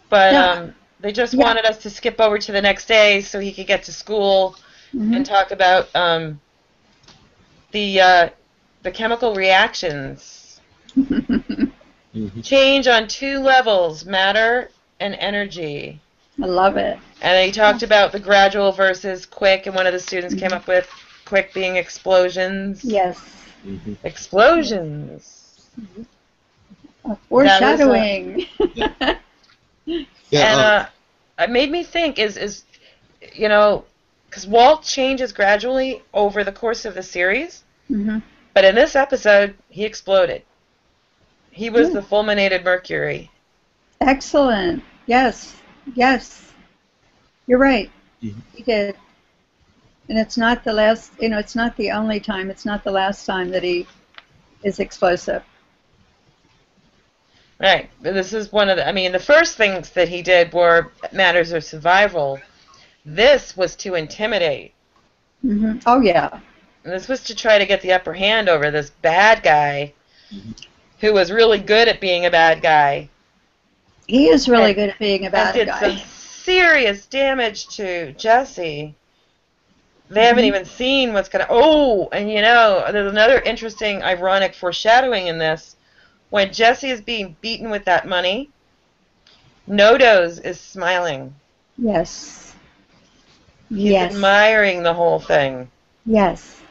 But they just wanted us to skip over to the next day so he could get to school and talk about the chemical reactions. Change on 2 levels, matter and energy. I love it. And he talked about the gradual versus quick, and one of the students came up with quick being explosions. Yes. Explosions. Foreshadowing. And it made me think is you know, because Walt changes gradually over the course of the series, but in this episode, he exploded. He was the fulminated mercury. Excellent. Yes. You're right. He did. And it's not the last, you know, it's not the only time, it's not the last time that he is explosive. Right. This is one of the first things that he did were matters of survival. This was to intimidate. Oh, yeah. And this was to try to get the upper hand over this bad guy who was really good at being a bad guy. He is really good at being a bad guy. And did some serious damage to Jesse. They haven't even seen what's going to... Oh, and you know, there's another interesting, ironic foreshadowing in this. When Jesse is being beaten with that money, Nodos is smiling. Yes. He's admiring the whole thing. Yes.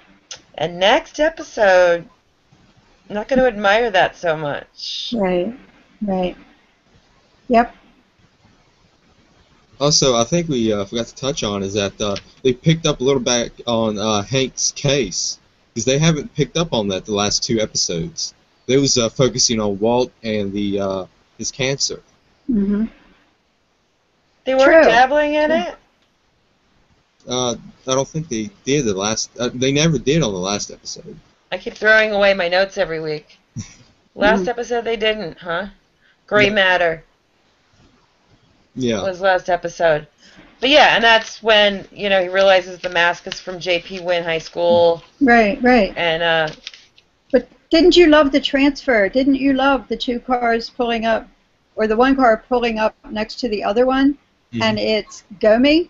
And next episode, I'm not going to admire that so much. Right. Yep. Also, I think we forgot to touch on is that they picked up a little back on Hank's case, because they haven't picked up on that the last 2 episodes. They was focusing on Walt and his cancer. They weren't dabbling in it? I don't think they did the last... they never did on the last episode. I keep throwing away my notes every week. Last episode they didn't, huh? Gray matter. Yeah. Was last episode. But yeah, and that's when, you know, he realizes the mask is from J.P. Wynn High School. Right. And, but didn't you love the transfer? Didn't you love the 2 cars pulling up, or the 1 car pulling up next to the other one, and it's Gomi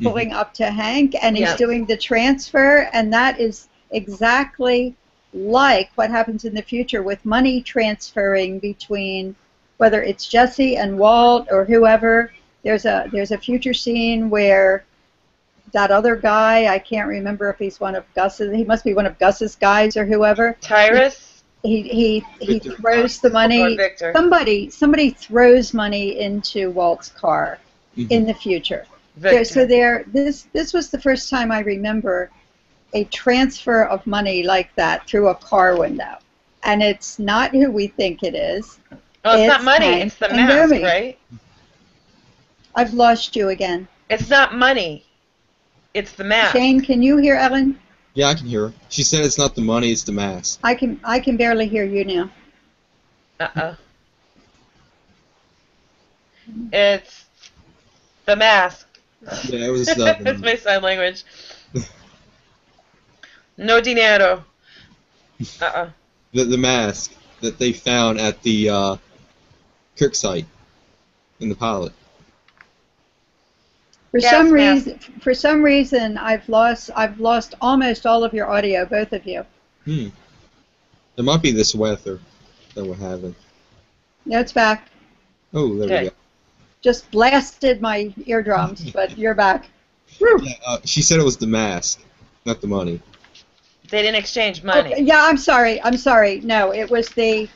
pulling up to Hank, and he's doing the transfer, and that is exactly like what happens in the future with money transferring between, whether it's Jesse and Walt or whoever. There's a future scene where that other guy, I can't remember if he's one of Gus's, he must be one of Gus's guys or whoever. Tyrus? He throws the money. Somebody throws money into Walt's car in the future. This was the first time I remember a transfer of money like that through a car window, and it's not who we think it is. Oh, it's not money. It's the mask, right? I've lost you again. It's not money. It's the mask. Shane, can you hear Ellen? Yeah, I can hear her. She said it's not the money, it's the mask. I can barely hear you now. Uh-oh. It's the mask. Yeah, it was That's my sign language. No dinero. Uh-uh. The mask that they found at the Kirk site in the pilot. For some reason, I've lost almost all of your audio, both of you. There might be this weather that we're having. No, it's back. Oh, there we go. Just blasted my eardrums, but you're back. Yeah, she said it was the mask, not the money. They didn't exchange money. Okay, yeah, I'm sorry. No, it was the.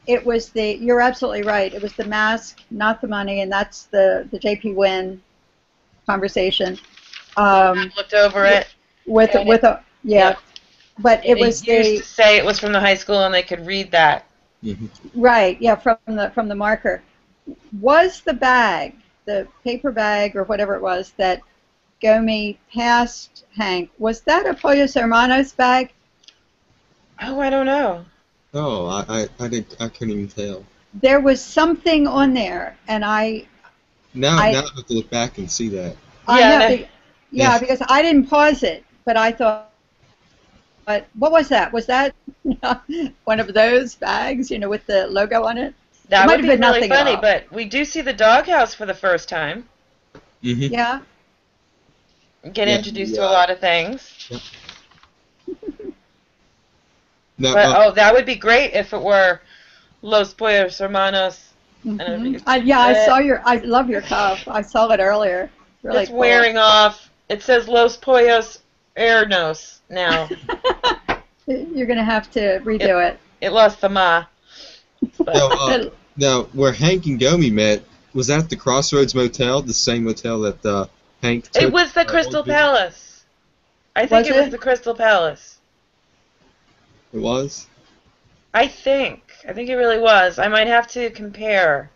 You're absolutely right. It was the mask, not the money, and that's the J.P. Wynn conversation. I looked over it. Yeah. But it was used to say it was from the high school and they could read that. Right, yeah, from the marker. Was the bag, the paper bag or whatever it was that Gomi passed Hank, was that a Pollos Hermanos bag? Oh, I don't know. Oh, I couldn't even tell. There was something on there, and Now I have to look back and see that. Because I didn't pause it, but I thought, what was that? Was that one of those bags, with the logo on it? That would be really funny, but we do see the doghouse for the first time. Yeah. Get introduced to a lot of things. No, that would be great if it were Los Pollos Hermanos. I love your cup. I saw it earlier. Really it's cool. Wearing off. It says Los Pollos Hermanos now. You're going to have to redo it. It lost the ma. Now, where Hank and Gomi met, was that the Crossroads Motel, the same motel that Hank took? It was the Crystal Palace. I think it was the Crystal Palace. It was? I think it really was. I might have to compare.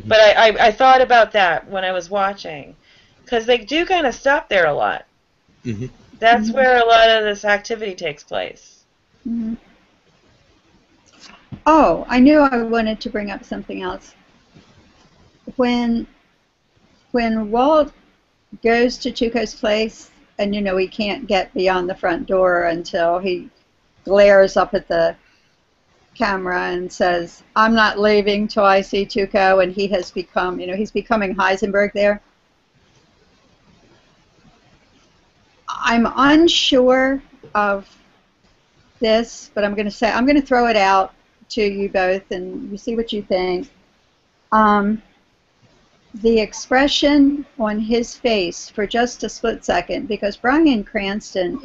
But I thought about that when I was watching. Because they do kind of stop there a lot. That's where a lot of this activity takes place. Oh, I knew I wanted to bring up something else. When Walt goes to Tuco's place, and he can't get beyond the front door until he glares up at the camera and says, "I'm not leaving till I see Tuco," and he has become, he's becoming Heisenberg there. I'm unsure of this, but I'm going to throw it out to you both, and you see what you think. The expression on his face for just a split second, because Bryan Cranston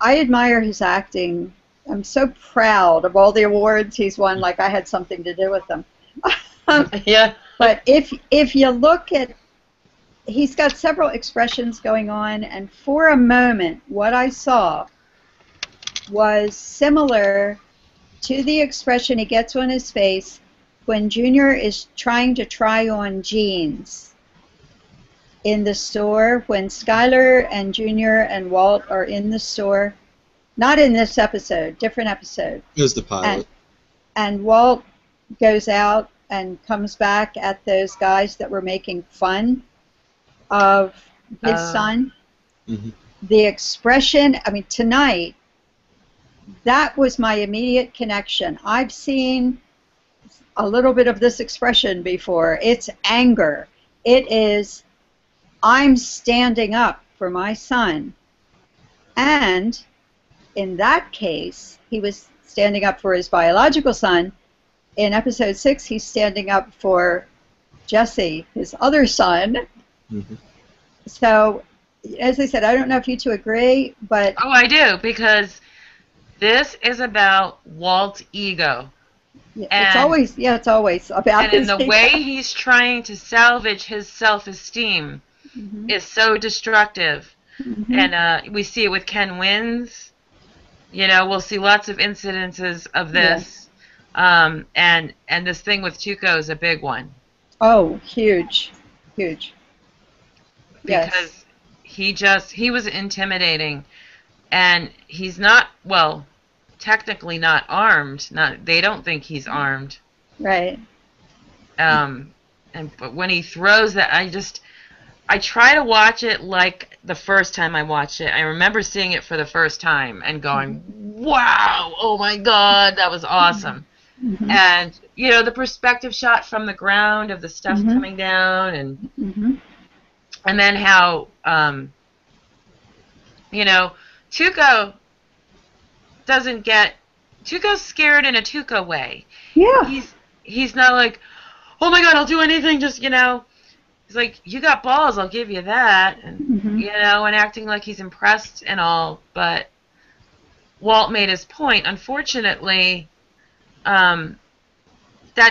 I admire his acting. I'm so proud of all the awards he's won, like I had something to do with them. Yeah. But if you look at, he's got several expressions going on, and for a moment, what I saw was similar to the expression he gets on his face when Junior is trying to try on jeans in the store, when Skyler and Junior and Walt are in the store. Not in this episode, different episode. It was the pilot. And Walt goes out and comes back at those guys that were making fun of his son. The expression, tonight, that was my immediate connection. I've seen a little bit of this expression before. It's anger. It is, I'm standing up for my son. And in that case, he was standing up for his biological son. In episode 6, he's standing up for Jesse, his other son. Mm-hmm. So, as I said, I don't know if you two agree, but... Oh, I do, because this is about Walt's ego. It's always about his and the ego. way he's trying to salvage his self-esteem Mm-hmm. is so destructive. Mm-hmm. And we see it with Ken Wins. You know, we'll see lots of incidences of this. Yeah. And this thing with Tuco is a big one. Oh, huge. Huge. Because he was intimidating. And he's not, well, technically not armed. They don't think he's armed. Right. But when he throws that, I try to watch it like the first time I watched it. I remember seeing it for the first time and going, wow, oh my God, that was awesome. Mm-hmm. And, you know, the perspective shot from the ground of the stuff mm-hmm. coming down and then how, you know, Tuco's scared in a Tuco way. Yeah. He's not like, oh my God, I'll do anything, just, you know. He's like, you got balls, I'll give you that. And, mm-hmm. you know, and acting like he's impressed and all. But Walt made his point. Unfortunately, that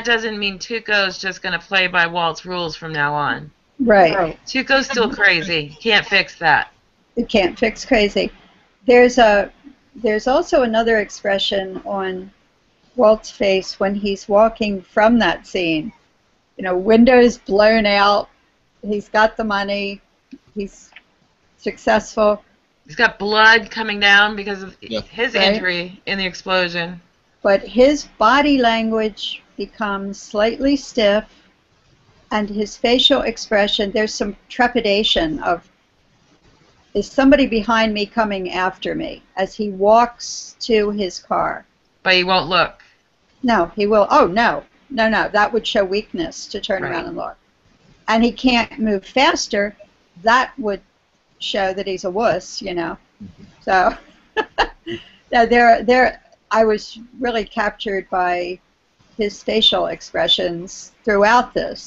doesn't mean Tuco's just going to play by Walt's rules from now on. Right. Tuco's still crazy. Can't fix that. You can't fix crazy. There's also another expression on Walt's face when he's walking from that scene. You know, windows blown out. He's got the money. He's successful. He's got blood coming down because of his injury in the explosion. But his body language becomes slightly stiff, and his facial expression, there's some trepidation of, is somebody behind me coming after me, as he walks to his car. But he won't look. No, he will. Oh, no. No, that would show weakness to turn around and look. And he can't move faster. That would show that he's a wuss, you know. So, I was really captured by his facial expressions throughout the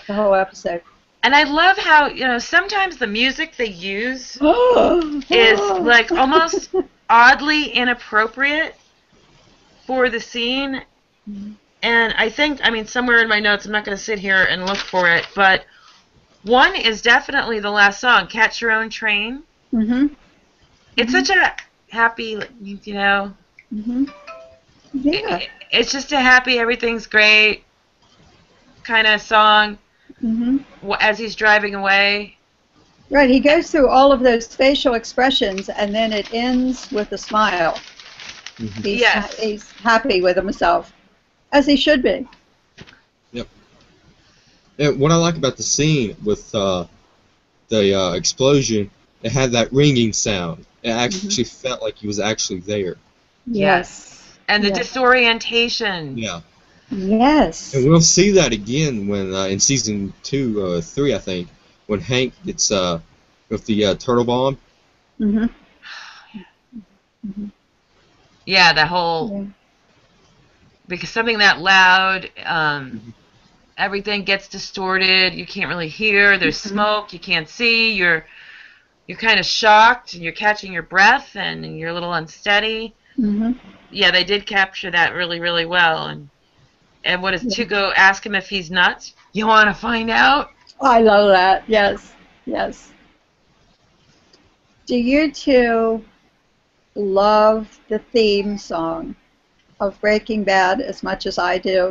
whole episode. And I love how, you know, sometimes the music they use is like almost oddly inappropriate for the scene. And I think, I mean, somewhere in my notes, I'm not going to sit here and look for it, but one is definitely the last song, Catch Your Own Train. Mm-hmm. It's such a happy, you know. Mm-hmm. Yeah. It's just a happy, everything's great kind of song as he's driving away. Right, he goes through all of those facial expressions, and then it ends with a smile. Mm-hmm. He's happy with himself. As he should be. Yep. And what I like about the scene with the explosion, it had that ringing sound. It actually felt like he was actually there. Yes. And the disorientation. Yeah. Yes. And we'll see that again when in season 3, I think, when Hank gets with the turtle bomb. Mm-hmm. Yeah, the whole. Yeah. Because something that loud, everything gets distorted. You can't really hear. There's smoke. You can't see. You're kind of shocked, and you're catching your breath, and you're a little unsteady. Mm-hmm. Yeah, they did capture that really, really well. And what does Tuco ask him if he's nuts? You want to find out? I love that. Yes, yes. Do you two love the theme song of Breaking Bad as much as I do?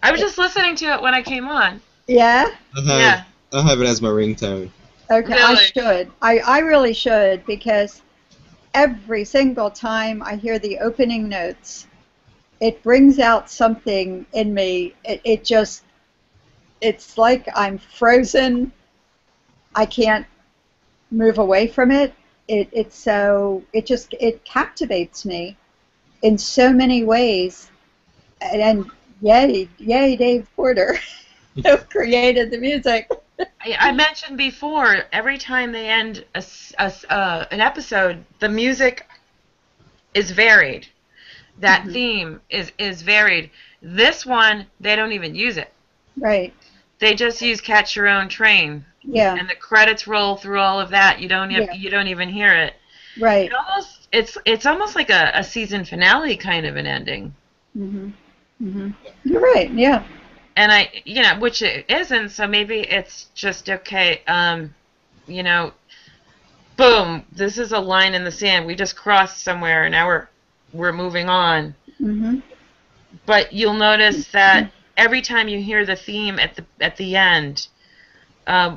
I was just listening to it when I came on. Yeah? I have it as my ringtone. Okay, really? I should. I really should, because every single time I hear the opening notes, it brings out something in me. It's like I'm frozen. I can't move away from it. It captivates me in so many ways, and yay Dave Porter, who created the music. I mentioned before, every time they end an episode, the music is varied. That theme is varied. This one, they don't even use it. Right. They just use "Catch Your Own Train." Yeah. And the credits roll through all of that. You don't even hear it. Right. It's almost like a season finale kind of an ending. You're right. Yeah. And which it isn't. So maybe it's just okay. Boom. This is a line in the sand. We just crossed somewhere, and now we're moving on. But you'll notice that every time you hear the theme at the end,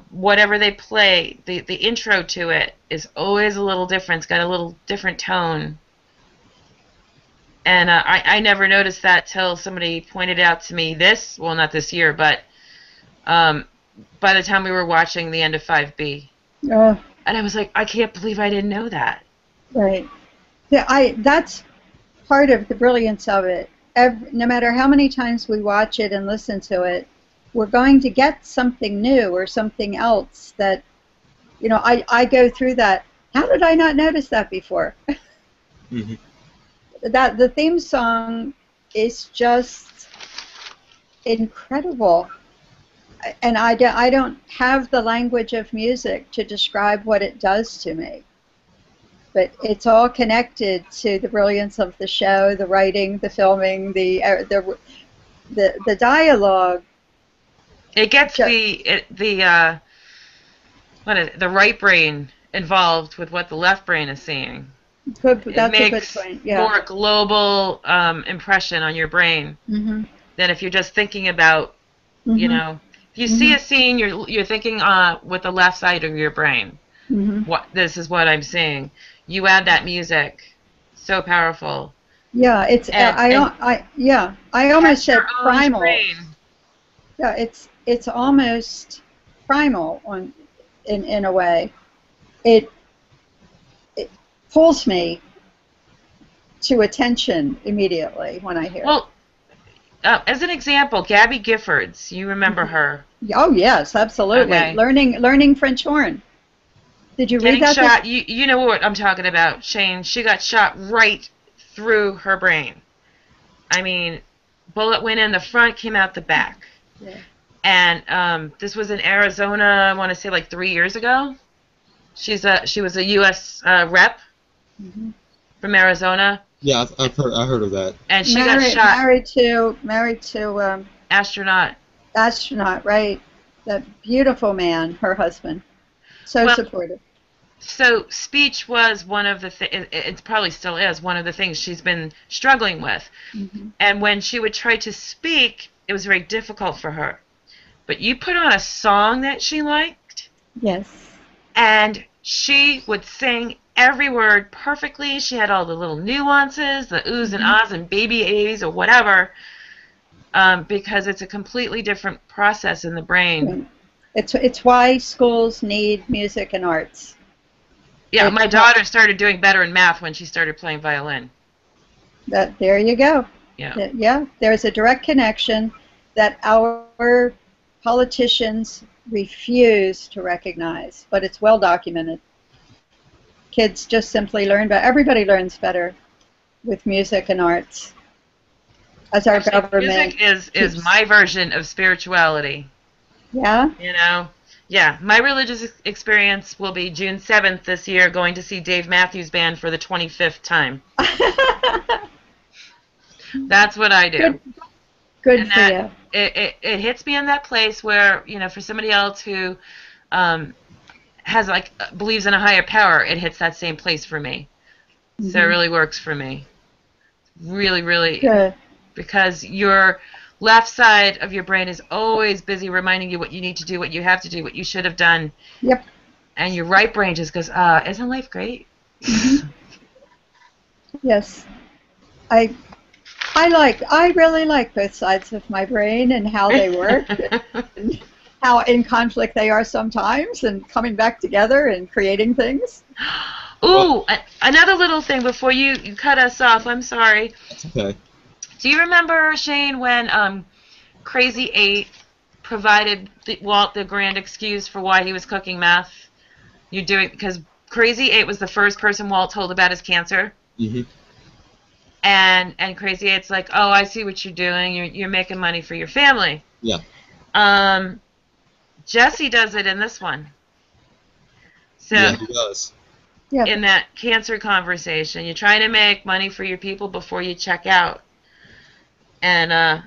whatever they play, the intro to it is always a little different. It's got a little different tone. And I never noticed that till somebody pointed out to me not this year, but by the time we were watching the end of 5B. And I was like, I can't believe I didn't know that. Right. Yeah, that's part of the brilliance of it. No matter how many times we watch it and listen to it, we're going to get something new or something else that, I go through that. How did I not notice that before? That the theme song is just incredible. And I don't have the language of music to describe what it does to me. But it's all connected to the brilliance of the show, the writing, the filming, the dialogue. It gets the right brain involved with what the left brain is seeing. That's a good point. Yeah. More global impression on your brain than if you're just thinking about, if you see a scene, you're thinking with the left side of your brain. This is what I'm seeing. You add that music, so powerful. Yeah, it's I almost said primal. Yeah, it's almost primal in a way. It pulls me to attention immediately when I hear it. Well, as an example, Gabby Giffords, you remember her? Oh yes, absolutely. Okay. Learning French horn. Did you read that? Shot, you know what I'm talking about, Shane. She got shot right through her brain. I mean, bullet went in the front, came out the back. Yeah. And this was in Arizona, I want to say like 3 years ago. She was a U.S. Rep from Arizona. Yeah, I heard of that. And she got shot. Married to astronaut. Astronaut, right? That beautiful man, her husband. So supportive. So speech was one of the it probably still is one of the things she's been struggling with. And when she would try to speak, it was very difficult for her. But you put on a song that she liked. Yes. And she would sing every word perfectly. She had all the little nuances, the oohs and ahs and baby A's or whatever, because it's a completely different process in the brain. It's why schools need music and arts. Yeah, my daughter started doing better in math when she started playing violin. There you go. Yeah. Yeah, there's a direct connection that our politicians refuse to recognize, but it's well documented. Kids just simply learn, but everybody learns better with music and arts. As our government. Music is my version of spirituality. Yeah? Yeah. My religious experience will be June 7th this year, going to see Dave Matthews Band for the 25th time. That's what I do. Good for you. It hits me in that place where, for somebody else who has believes in a higher power, it hits that same place for me. So it really works for me. Really, really. Good. Because your left side of your brain is always busy reminding you what you need to do, what you have to do, what you should have done. Yep. And your right brain just goes, isn't life great? Yes. I really like both sides of my brain and how they work, and how in conflict they are sometimes, and coming back together and creating things. Ooh, another little thing before you cut us off. I'm sorry. That's okay. Do you remember, Shane, when Crazy 8 provided Walt the grand excuse for why he was cooking meth. You're doing because Crazy 8 was the first person Walt told about his cancer. Mm-hmm. And Crazy 8's like, oh, I see what you're doing. You're making money for your family. Yeah. Jesse does it in this one. So yeah, he does. Yeah. in that cancer conversation, you're trying to make money for your people before you check out. And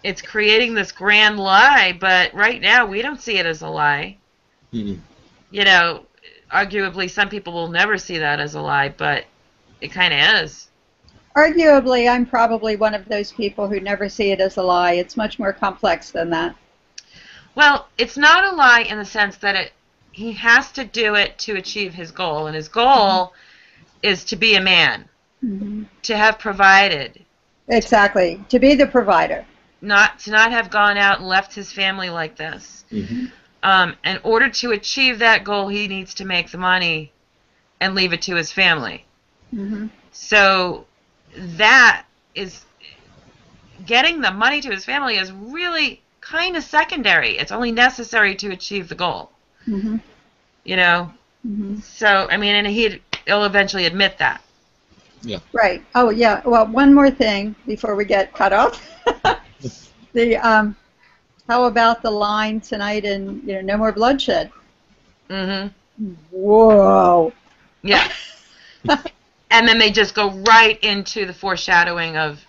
it's creating this grand lie, but right now we don't see it as a lie. Mm-hmm. You know, arguably some people will never see that as a lie, but it kind of is. Arguably, I'm probably one of those people who never see it as a lie. It's much more complex than that. Well, it's not a lie in the sense that he has to do it to achieve his goal, and his goal is to be a man, to have provided. Exactly, to be the provider. To not have gone out and left his family like this. Mm-hmm. In order to achieve that goal, he needs to make the money and leave it to his family. Mm-hmm. So that is getting the money to his family is really kind of secondary. It's only necessary to achieve the goal. Mm-hmm. You know? Mm-hmm. So, I mean, and he'll eventually admit that. Yeah. Right. Oh, yeah. Well, one more thing before we get cut off. How about the line tonight in No More Bloodshed? Mm-hmm. Whoa. Yeah. And then they just go right into the foreshadowing of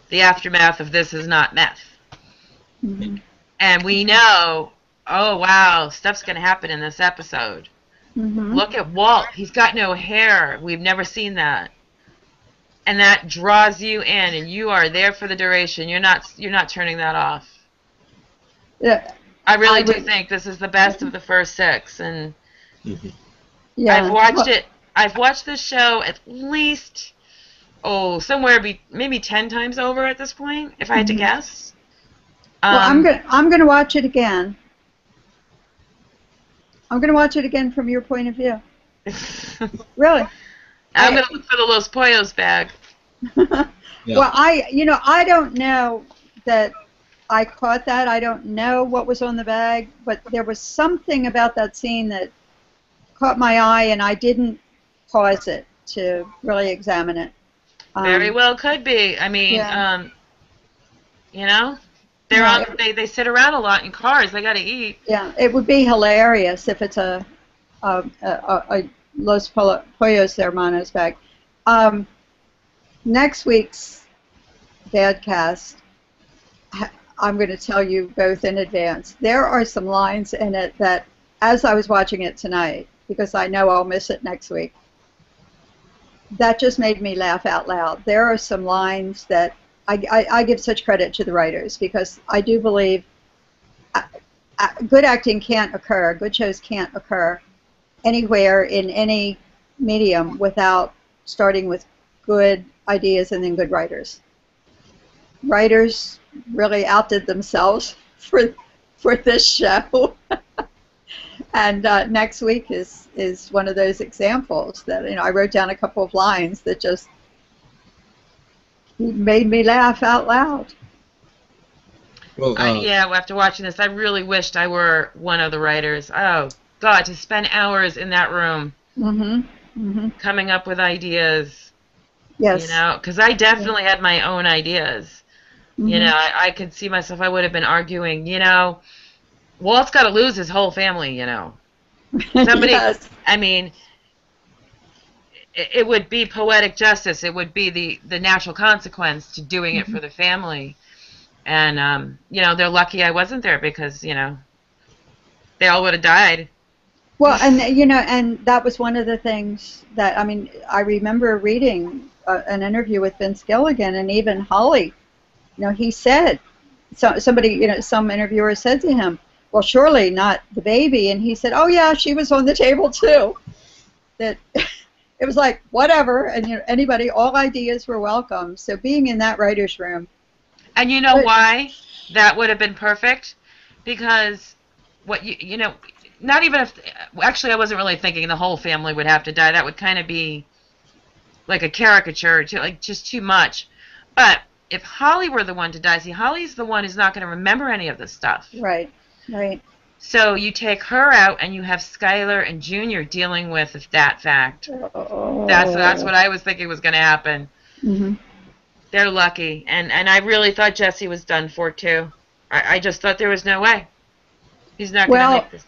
the aftermath of This Is Not Meth. Mm-hmm. And we know, oh, wow, stuff's going to happen in this episode. Mm-hmm. Look at Walt. He's got no hair. We've never seen that. And that draws you in, and you are there for the duration. You're not turning that off. Yeah. I really do think this is the best of the first 6. And Yeah. I've watched this show at least, somewhere maybe 10 times over at this point, if I had to guess. Well, I'm gonna watch it again. I'm gonna watch it again from your point of view. Really? I'm gonna look for the Los Pollos bag. Yeah. Well, I don't know that I caught that. I don't know what was on the bag, but there was something about that scene that caught my eye, and I didn't pause it to really examine it. Very well could be. I mean, they sit around a lot in cars. They got to eat. Yeah, it would be hilarious if it's a Los Pollos Hermanos bag. Next week's BadCast, I'm going to tell you both in advance. There are some lines in it that, as I was watching it tonight, because I know I'll miss it next week, that just made me laugh out loud. There are some lines that I give such credit to the writers, because I do believe good acting can't occur, good shows can't occur anywhere in any medium without starting with good ideas and then good writers. Writers really outdid themselves for this show. And next week is one of those examples that I wrote down a couple of lines that just made me laugh out loud. Well, after watching this, I really wished I were one of the writers. Oh God, to spend hours in that room, coming up with ideas. Yes. Because I definitely had my own ideas. I could see myself. I would have been arguing. Walt's got to lose his whole family. Somebody. Yes. I mean, it would be poetic justice. It would be the natural consequence to doing it for the family. And they're lucky I wasn't there, because they all would have died. Well, and that was one of the things that I remember reading an interview with Vince Gilligan, and even Holly. He said, some interviewer said to him, "Well, surely not the baby," and he said, "Oh yeah, she was on the table too." That it was like whatever, and anybody, all ideas were welcome. So being in that writer's room. And you know why that would have been perfect? Because not even if, actually I wasn't really thinking the whole family would have to die. That would kind of be like a caricature, just too much. But if Holly were the one to die, see, Holly's the one who's not going to remember any of this stuff. Right. Right. So you take her out, and you have Skyler and Junior dealing with that fact. Oh. That's what I was thinking was going to happen. Mm-hmm. They're lucky, and I really thought Jesse was done for too. I just thought there was no way. He's not going to make this.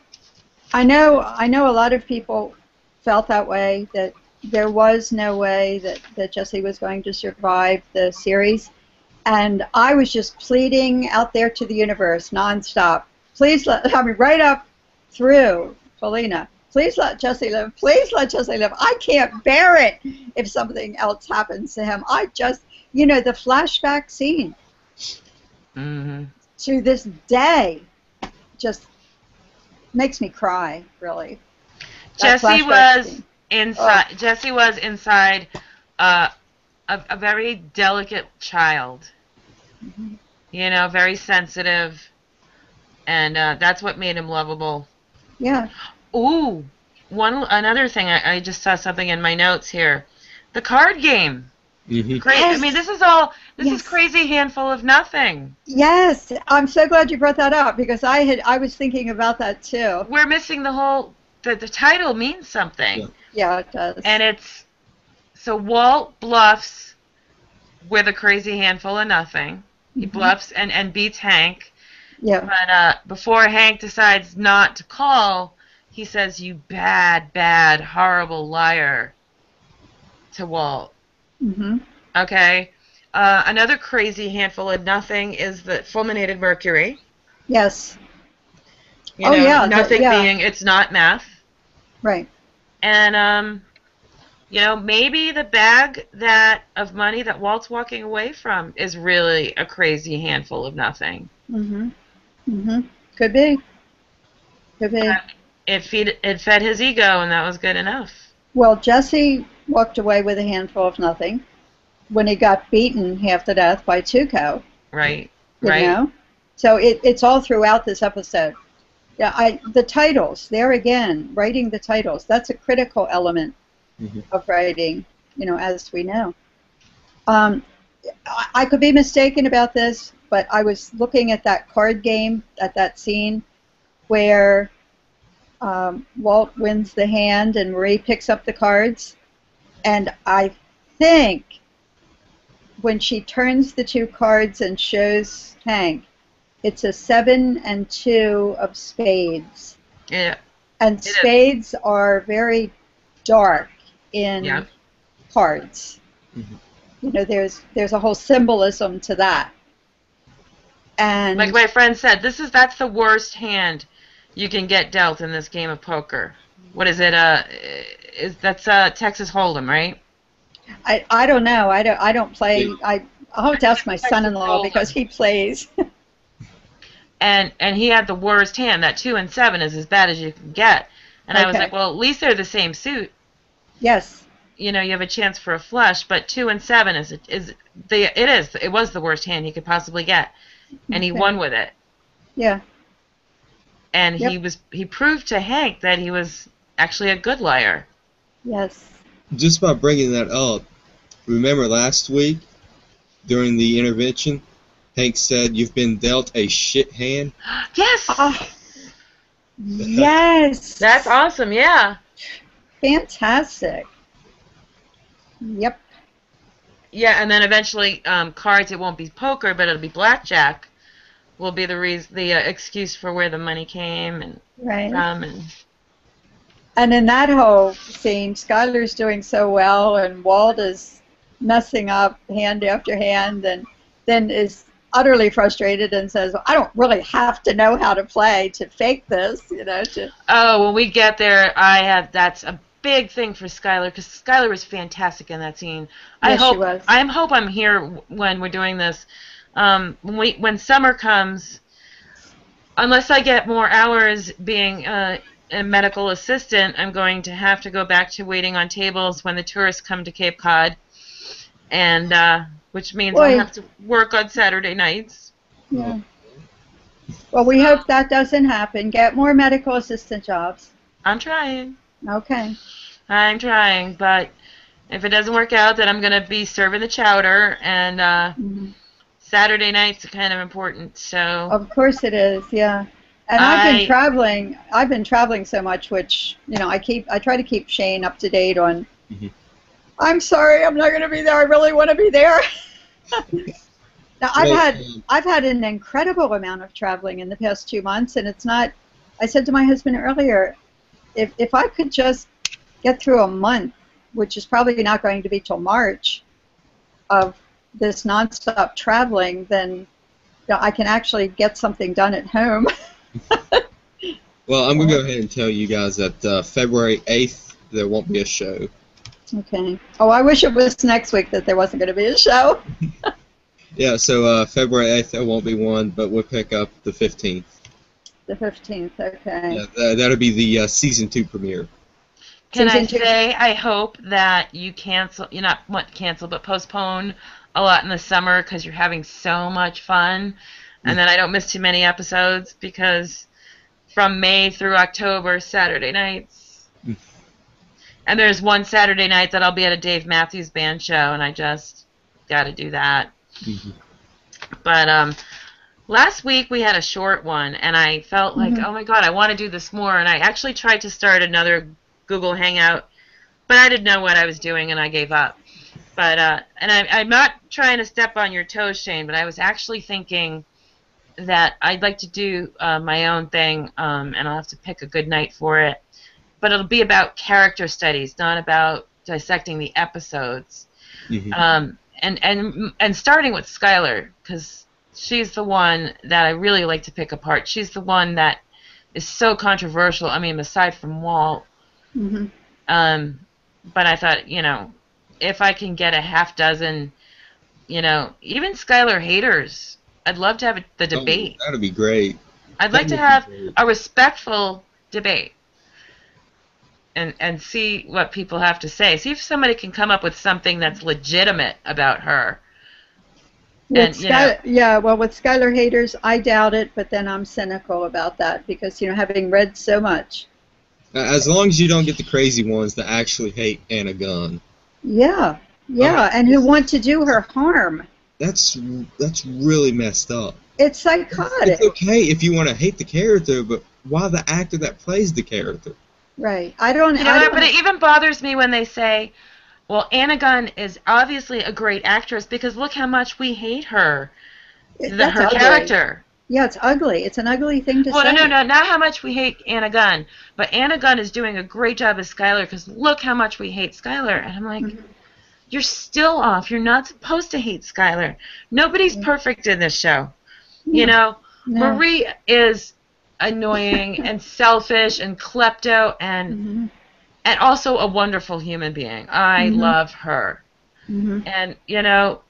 I know a lot of people felt that way, that there was no way that Jesse was going to survive the series. And I was just pleading out there to the universe nonstop. Please right up through Felina. Please let Jesse live. Please let Jesse live. I can't bear it if something else happens to him. I just, the flashback scene to this day just makes me cry, really. Jesse was inside. Oh. Jesse was inside a very delicate child. Mm-hmm. Very sensitive, and that's what made him lovable. Yeah. Ooh, another thing. I just saw something in my notes here. The card game. Mm-hmm. Great. Yes. I mean, this is Crazy Handful of Nothing. Yes, I'm so glad you brought that up, because I was thinking about that too. We're missing the whole. The title means something. Yeah, it does. And so Walt bluffs with a crazy handful of nothing. He bluffs and beats Hank. Yeah. But before Hank decides not to call, he says, "You bad, bad, horrible liar," to Walt. Mm-hmm. Okay. Another crazy handful of nothing is the fulminated mercury. Yes. Nothing being it's not meth. Right. And maybe the bag of money that Walt's walking away from is really a crazy handful of nothing. Mm-hmm. Mm-hmm. Could be. It fed his ego, and that was good enough. Well, Jesse walked away with a handful of nothing when he got beaten half to death by Tuco. Right. So it's all throughout this episode. Yeah, the titles, there again, writing the titles, that's a critical element of writing, as we know. I could be mistaken about this, but I was looking at that card game, at that scene where Walt wins the hand and Marie picks up the cards, and I think when she turns the two cards and shows Hank, it's a 7 and 2 of spades. Yeah. And spades are very dark in cards. Mm-hmm. There's a whole symbolism to that. And like my friend said, that's the worst hand you can get dealt in this game of poker. What is it? That's Texas Hold'em, right? I don't know. I don't play. I'll have to ask my son-in-law because he plays. And he had the worst hand. That 2 and 7 is as bad as you can get. And I was like, well, at least they're the same suit. Yes. You have a chance for a flush, but 2 and 7 it was the worst hand he could possibly get, and he won with it. Yeah. And he proved to Hank that he was actually a good liar. Yes. Just by bringing that up, remember last week during the intervention, Hank said, "You've been dealt a shit hand." Yes. Yes. That's awesome. Yeah. Fantastic. Yep. Yeah, and then eventually, cards. It won't be poker, but it'll be blackjack. Will be the excuse for where the money came and from And in that whole scene, Skyler's doing so well, and Walt is messing up hand after hand, and then is utterly frustrated and says, "I don't really have to know how to play to fake this, Oh, when we get there, that's a big thing for Skyler, because Skyler was fantastic in that scene. Yes, she was. I hope I'm here when we're doing this. When summer comes, unless I get more hours being a medical assistant, I'm going to have to go back to waiting on tables when the tourists come to Cape Cod, and which means I'll have to work on Saturday nights. Yeah. Well, we hope that doesn't happen. Get more medical assistant jobs. I'm trying. Okay. I'm trying, but if it doesn't work out, then I'm going to be serving the chowder, and Saturday nights are kind of important, so. Of course it is, yeah. And I've been traveling so much, which, you know, I try to keep Shane up to date on, I'm sorry, I'm not going to be there, I really want to be there. Now, I've had an incredible amount of traveling in the past 2 months, and it's not, I said to my husband earlier, if I could just get through a month, which is probably not going to be till March, of this nonstop traveling, then you know, I can actually get something done at home. Well, I'm going to go ahead and tell you guys that February 8th, there won't be a show. Okay. Oh, I wish it was next week that there wasn't going to be a show. Yeah, so February 8th, there won't be one, but we'll pick up the 15th. The 15th, okay. Yeah, that'll be the Season 2 premiere. Can I say, I hope that you cancel, you not cancel, but postpone a lot in the summer because you're having so much fun, and then I don't miss too many episodes, because from May through October, Saturday nights, and there's one Saturday night that I'll be at a Dave Matthews Band show, and I just got to do that. But last week we had a short one, and I felt like, oh my God, I want to do this more, and I actually tried to start another Google Hangout, but I didn't know what I was doing, and I gave up. But and I'm not trying to step on your toes, Shane, but I was actually thinking that I'd like to do my own thing, and I'll have to pick a good night for it. But it'll be about character studies, not about dissecting the episodes. And starting with Skyler, because she's the one that I really like to pick apart. She's the one that is so controversial. I mean, aside from Walt. But I thought, you know, if I can get a half dozen, you know, even Skyler haters, I'd love to have the debate. That'd be great. I'd like to have a respectful debate and see what people have to say. See if somebody can come up with something that's legitimate about her. And, yeah, well, with Skyler haters, I doubt it, but then I'm cynical about that because, you know, having read so much. As long as you don't get the crazy ones that actually hate Anna Gunn. Yeah, and who want to do her harm. That's really messed up. It's psychotic. It's okay if you want to hate the character, but why the actor that plays the character? Right. I don't. But it even bothers me when they say, "Well, Anna Gunn is obviously a great actress because look how much we hate her, her character." Yeah, it's ugly. It's an ugly thing to say. Well, no, not how much we hate Anna Gunn, but Anna Gunn is doing a great job as Skyler because look how much we hate Skyler. And I'm like, you're still off. You're not supposed to hate Skyler. Nobody's perfect in this show. You know, Marie is annoying and selfish and klepto and also a wonderful human being. I love her. And, you know,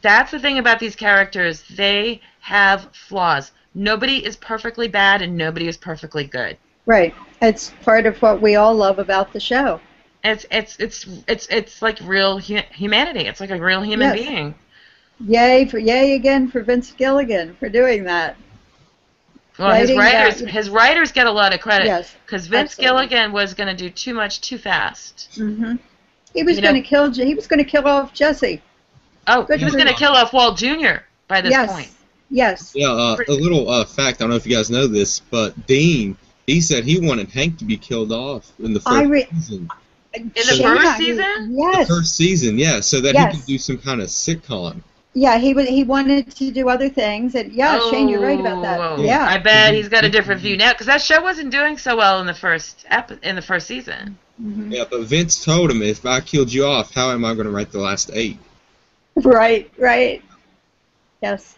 that's the thing about these characters. They have flaws. Nobody is perfectly bad and nobody is perfectly good. Right. It's part of what we all love about the show. It's like real humanity. It's like a real human being. Yay again for Vince Gilligan for doing that. Well, his writers get a lot of credit because Vince Gilligan was going to do too much too fast. He was going to kill off Jesse. Oh, he was going to kill off Walt Jr. by this point. Yes. Yeah, a little fact, I don't know if you guys know this, but Dean, he said he wanted Hank to be killed off in the first season. In the first season? Yes. The first season, yeah, so that he could do some kind of sitcom. Yeah, he wanted to do other things, and Shane, you're right about that. Yeah. I bet he's got a different view now, because that show wasn't doing so well in the first season. Yeah, but Vince told him, if I killed you off, how am I going to write the last 8? Right. Yes.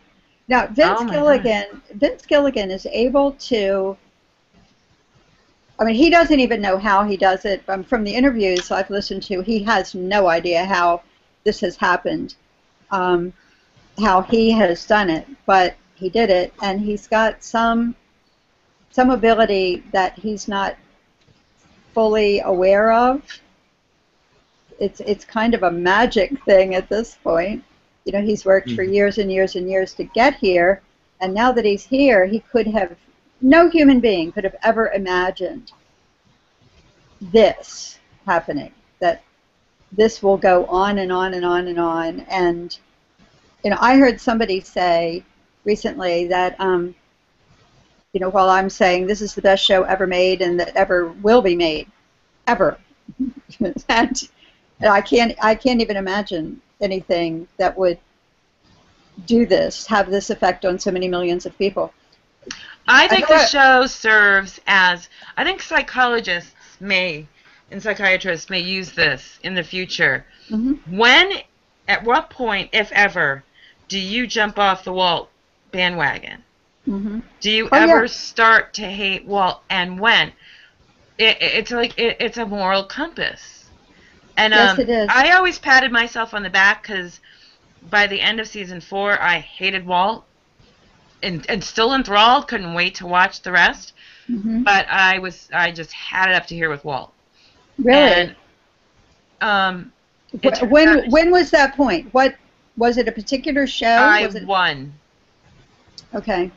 Now, Vince Gilligan is able to, I mean, he doesn't even know how he does it. From the interviews I've listened to, he has no idea how this has happened, how he has done it, but he did it, and he's got some ability that he's not fully aware of. It's kind of a magic thing at this point. You know, he's worked for years and years and years to get here, and now that he's here, no human being could have ever imagined this happening, that this will go on and on and on and on, and I heard somebody say recently that, while I'm saying this is the best show ever made and that ever will be made, ever, and I can't even imagine anything that would have this effect on so many millions of people. I think the show serves as, I think psychologists and psychiatrists may use this in the future. Mm-hmm. At what point, if ever, do you jump off the Walt bandwagon? Mm-hmm. Do you ever start to hate Walt, and when? It's a moral compass. And yes, it is. I always patted myself on the back because by the end of season 4, I hated Walt and still enthralled. Couldn't wait to watch the rest. Mm-hmm. But I just had it up to here with Walt. Really? And, when was that point? What was it? A particular show? I won. Okay.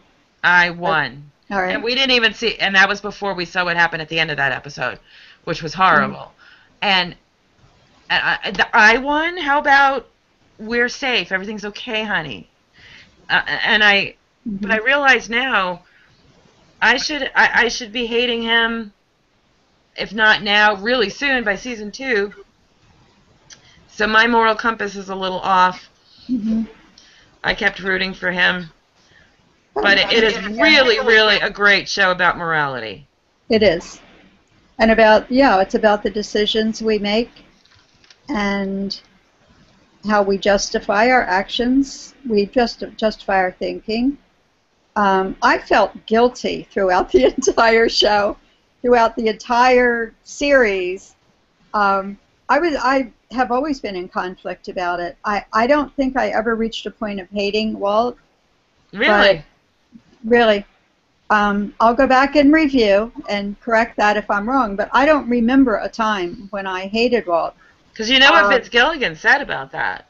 I won. All right. And we didn't even see, and that was before we saw what happened at the end of that episode, which was horrible. And I won. How about we're safe? Everything's okay, honey. But I realize now, I should be hating him, if not now, really soon by season 2. So my moral compass is a little off. Mm-hmm. I kept rooting for him. But it is really, really a great show about morality. It is. And it's about the decisions we make and how we justify our actions. We justify our thinking. I felt guilty throughout the entire show, throughout the entire series. I have always been in conflict about it. I don't think I ever reached a point of hating Walt. Really? Really. I'll go back and review and correct that if I'm wrong, but I don't remember a time when I hated Walt. Because you know what Gilligan said about that?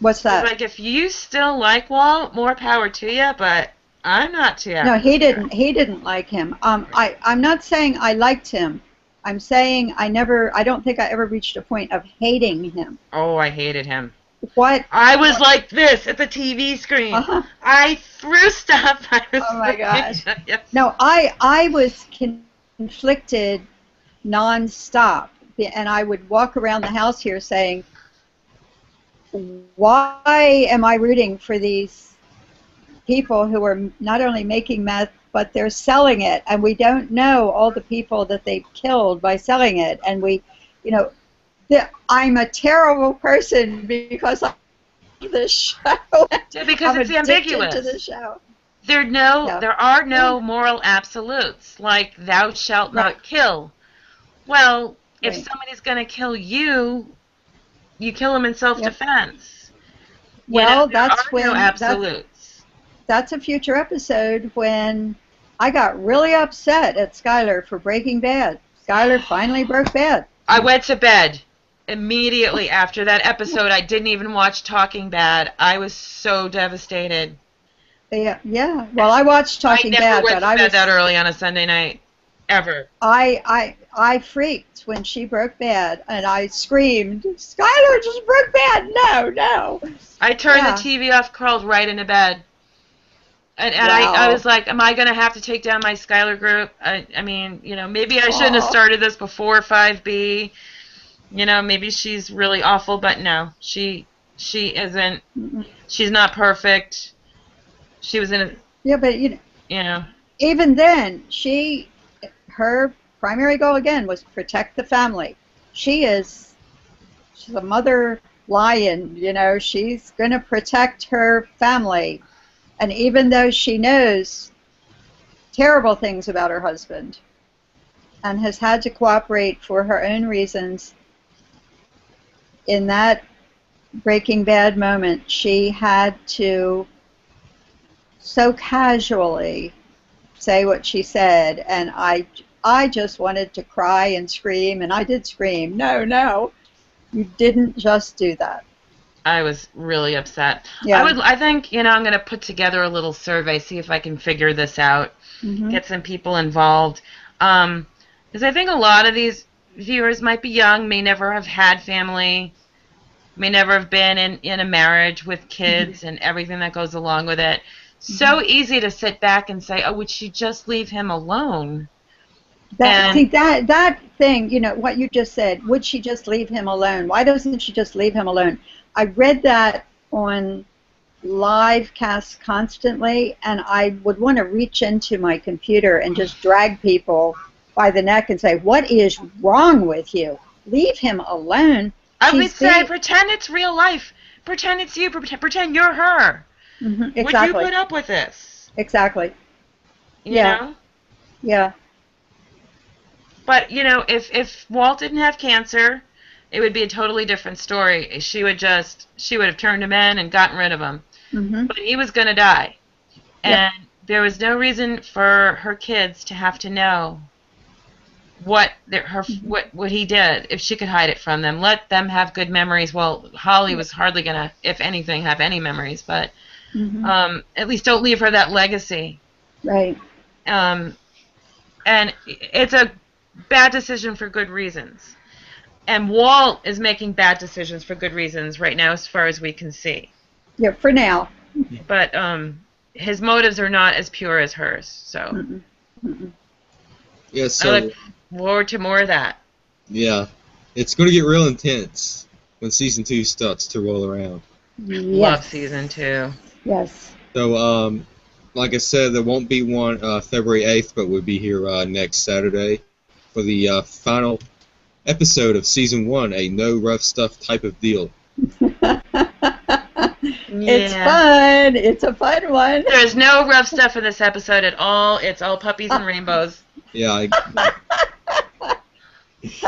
What's that? Like, if you still like Walt, more power to you, but I'm not too happy. No, he didn't. He didn't like him. I'm not saying I liked him. I'm saying I don't think I ever reached a point of hating him. Oh, I hated him. What? I was like this at the TV screen. Uh-huh. I threw stuff. Oh my gosh. Yes. No, I was conflicted nonstop, and I would walk around the house here saying, why am I rooting for these people who are not only making meth, but they're selling it, and we don't know all the people that they've killed by selling it, and I'm a terrible person because of this show. Because it's ambiguous. To the show. There are no moral absolutes, like thou shalt not kill. Well, if somebody's going to kill you, you kill them in self-defense. Well, that's when no absolutes. That's a future episode when I got really upset at Skyler for Breaking Bad. Skyler finally broke bad. I went to bed immediately after that episode. I didn't even watch Talking Bad. I was so devastated. Yeah. Well, I watched Talking Bad, but I was that early on a Sunday night, ever. I freaked when she broke bad, and I screamed, "Skyler just broke bad! No!" I turned the TV off, crawled right into bed. And I was like, am I going to have to take down my Skyler group? I mean, maybe I shouldn't have started this before 5B. Maybe she's really awful, but no, she isn't. She's not perfect. She was in a... Yeah, but, even then, her primary goal, again, was protect the family. She's a mother lion, she's going to protect her family. And even though she knows terrible things about her husband and has had to cooperate for her own reasons, in that Breaking Bad moment, she had to so casually say what she said, and I just wanted to cry and scream, and I did scream. No, you didn't just do that. I was really upset. Yeah. I think, I'm going to put together a little survey, see if I can figure this out, get some people involved. Because I think a lot of these viewers might be young, may never have had family. may never have been in a marriage with kids and everything that goes along with it. So easy to sit back and say, oh, would she just leave him alone? That thing, you know, what you just said, would she just leave him alone? Why doesn't she just leave him alone? I read that on live casts constantly, and I would want to reach into my computer and just drag people by the neck and say, what is wrong with you? Leave him alone. I would say, pretend it's real life. Pretend it's you. Pretend you're her. Exactly. Would you put up with this? Exactly. You know? Yeah. But, you know, if Walt didn't have cancer, it would be a totally different story. She would have turned him in and gotten rid of him. But he was going to die. And there was no reason for her kids to have to know what he did if she could hide it from them. Let them have good memories. Well, Holly was hardly going to, if anything, have any memories. But at least don't leave her that legacy. Right. And it's a bad decision for good reasons. And Walt is making bad decisions for good reasons right now, as far as we can see. Yeah, for now. But his motives are not as pure as hers. So, Yeah, so I look forward to more of that. Yeah, it's going to get real intense when season 2 starts to roll around. Yes. Love season 2. Yes. So, like I said, there won't be one February 8th, but we'll be here next Saturday for the final episode of season 1, a no rough stuff type of deal. It's fun. It's a fun one. There's no rough stuff in this episode at all. It's all puppies and rainbows. Yeah.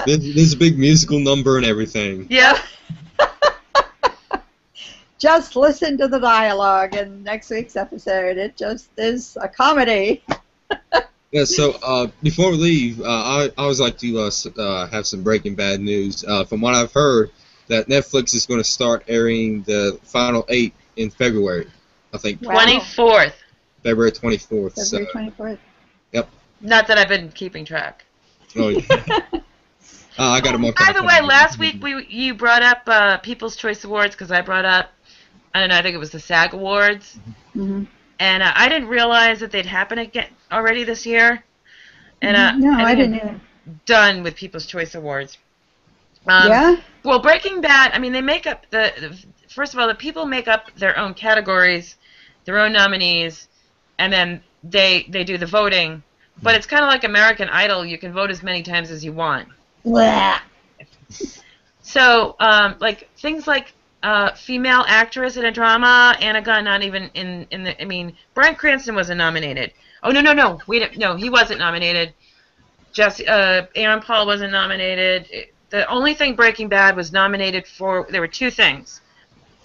There's a big musical number and everything. Yep. Just listen to the dialogue in next week's episode. It just is a comedy. Yeah, so before we leave, I always like to have some Breaking Bad news. From what I've heard, that Netflix is going to start airing the final 8 in February, I think. Wow. 24th. February 24th. February 24th. Yep. Not that I've been keeping track. Oh, yeah. I got them all. By the way, last week you brought up People's Choice Awards because I brought up, I don't know, I think it was the SAG Awards. Mm-hmm. And I didn't realize that they'd happen again already this year. And no, I didn't either. Done with People's Choice Awards. Yeah? Well, Breaking Bad, I mean, they make up first of all, the people make up their own categories, their own nominees, and then they do the voting. But it's kind of like American Idol. You can vote as many times as you want. Blah. So, like, things like female actress in a drama, Anna Gunn, not even in the, I mean, Bryan Cranston wasn't nominated. Oh, no, no, he wasn't nominated. Aaron Paul wasn't nominated. The only thing Breaking Bad was nominated for, there were 2 things.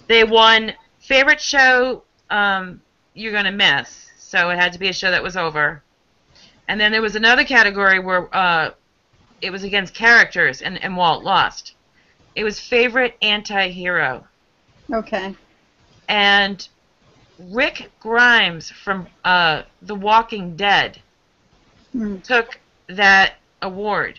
They won favorite show you're going to miss, so it had to be a show that was over. And then there was another category where it was against characters, and Walt lost. It was favorite anti-hero. Okay. And Rick Grimes from The Walking Dead took that award.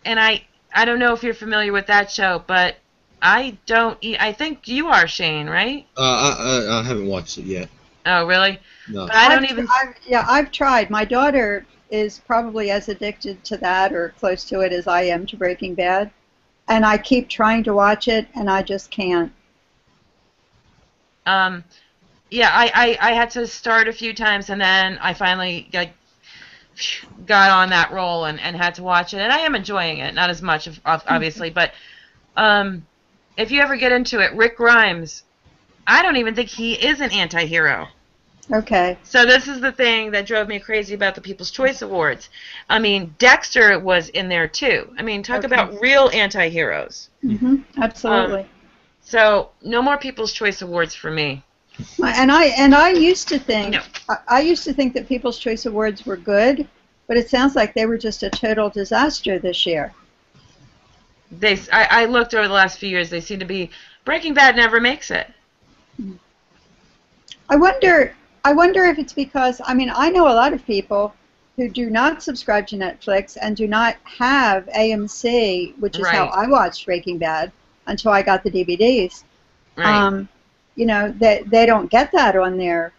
And I don't know if you're familiar with that show, but I think you are, Shane, right? I haven't watched it yet. Oh, really? No. But I've tried. My daughter is probably as addicted to that or close to it as I am to Breaking Bad. And I keep trying to watch it, and I just can't. Yeah, I had to start a few times, and then I finally got on that roll and had to watch it. And I am enjoying it, not as much, obviously, but if you ever get into it, Rick Grimes, I don't even think he is an anti-hero. Okay. So this is the thing that drove me crazy about the People's Choice Awards. I mean, Dexter was in there too. I mean, talk about real anti-heroes. Absolutely. So no more People's Choice Awards for me. And I used to think I used to think that People's Choice Awards were good, but it sounds like they were just a total disaster this year. I looked over the last few years. They seem to be Breaking Bad never makes it. I wonder if it's because, I mean, I know a lot of people who do not subscribe to Netflix and do not have AMC, which is how I watched Breaking Bad. until I got the DVDs. Right. You know, they don't get that on their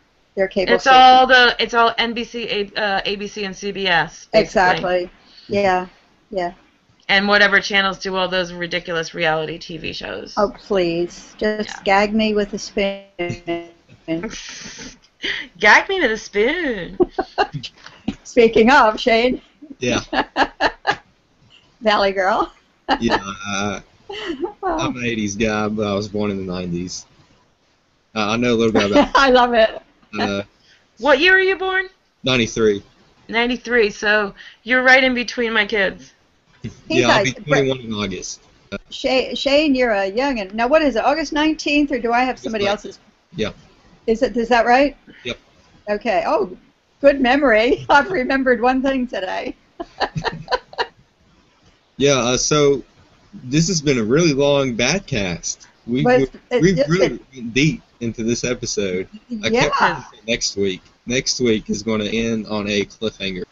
cable It's station. all NBC, ABC, and CBS. Basically. Exactly. Yeah. Yeah. And whatever channels do all those ridiculous reality TV shows. Oh, please. Just gag me with a spoon. Gag me with a spoon. Speaking of, Shane. Yeah. Valley Girl. Yeah. I'm an 80s guy, but I was born in the 90s. I know a little bit about I love it. What year were you born? 93. 93, so you're right in between my kids. Yeah, I'll be 21 in August. Shane, you're a youngin'. Now, what is it, August 19th, or do I have somebody else's? Yeah. Is that right? Yep. Okay. Oh, good memory. I've remembered one thing today. Yeah, so this has been a really long BadCast. We really went deep into this episode. I kept trying to say next week. Next week is going to end on a cliffhanger.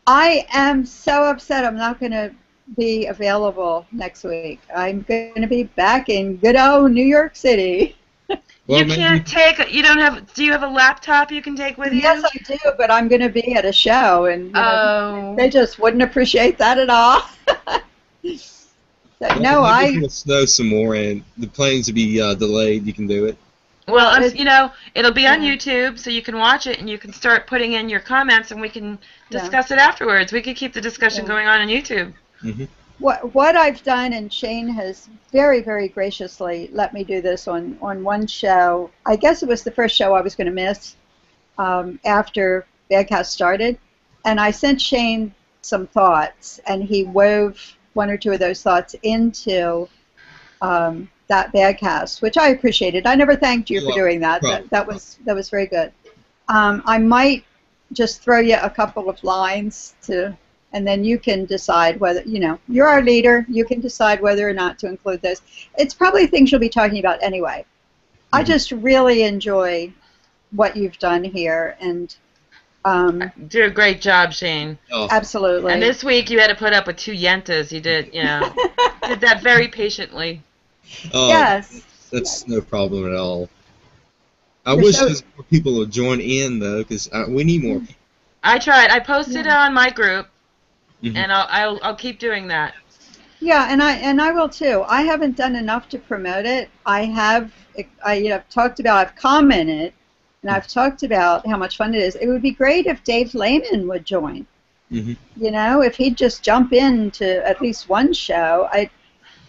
I am so upset I'm not going to be available next week. I'm going to be back in good old New York City. Well, you can't take. You don't have. Do you have a laptop you can take with you? Yes, I do, but I'm going to be at a show, and you know, they just wouldn't appreciate that at all. So, no, it'll snow some more, and the planes will be delayed. You can do it. Well, you know, it'll be on YouTube, so you can watch it, and you can start putting in your comments, and we can discuss it afterwards. We could keep the discussion going on YouTube. Mm-hmm. What I've done, and Shane has very, very graciously let me do this on one show. I guess it was the first show I was going to miss after BadCast started, and I sent Shane some thoughts, and he wove one or two of those thoughts into that BadCast, which I appreciated. I never thanked you for doing that. That was very good. I might just throw you a couple of lines and then you can decide whether, you know, you're our leader. You can decide whether or not to include those. It's probably things you'll be talking about anyway. Mm-hmm. I just really enjoy what you've done here, and do a great job, Shane. Oh. Absolutely. And this week you had to put up with 2 yentas. You did, you know, did that very patiently. Yes. That's no problem at all. I wish there's more people would join in, though, because we need more people. I tried. I posted on my group, and I'll keep doing that. Yeah, and I will too. I haven't done enough to promote it. I've talked about, I've commented, and I've talked about how much fun it is. It would be great if Dave Lehman would join. Mm-hmm. You know, if he'd just jump into at least one show.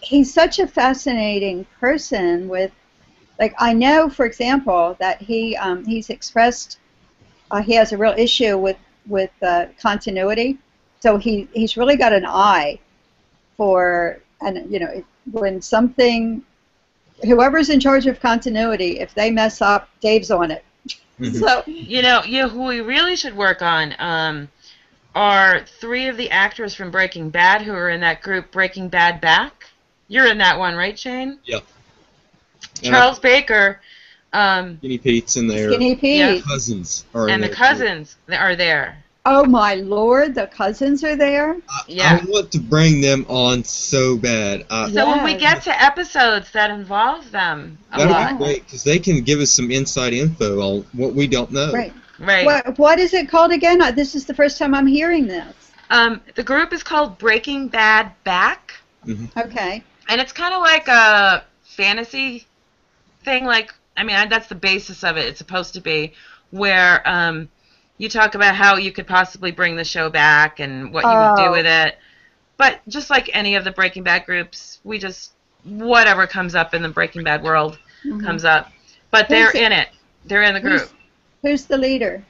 He's such a fascinating person with, like, I know, for example, that he's expressed he has a real issue with continuity. So he's really got an eye for, and you know, when something, whoever's in charge of continuity, if they mess up, Dave's on it. Mm-hmm. So you know, who we really should work on are 3 of the actors from Breaking Bad who are in that group Breaking Bad Back. You're in that one, right, Shane? Yep. Charles Baker. Skinny Pete's in there. Skinny Pete. Yeah. Cousins are in there. And the cousins are there. Oh my Lord, the cousins are there? Yeah. I want to bring them on so bad. So when we get to episodes that involve them that would be great, because they can give us some inside info on what we don't know. Right. Right. What is it called again? This is the first time I'm hearing this. The group is called Breaking Bad Back. Mm-hmm. Okay. And it's kind of like a fantasy thing, like, I mean, that's the basis of it. It's supposed to be where you talk about how you could possibly bring the show back and what you would do with it. But just like any of the Breaking Bad groups, we just, whatever comes up in the Breaking Bad world comes up. But they're in it. They're in the group. Who's the leader?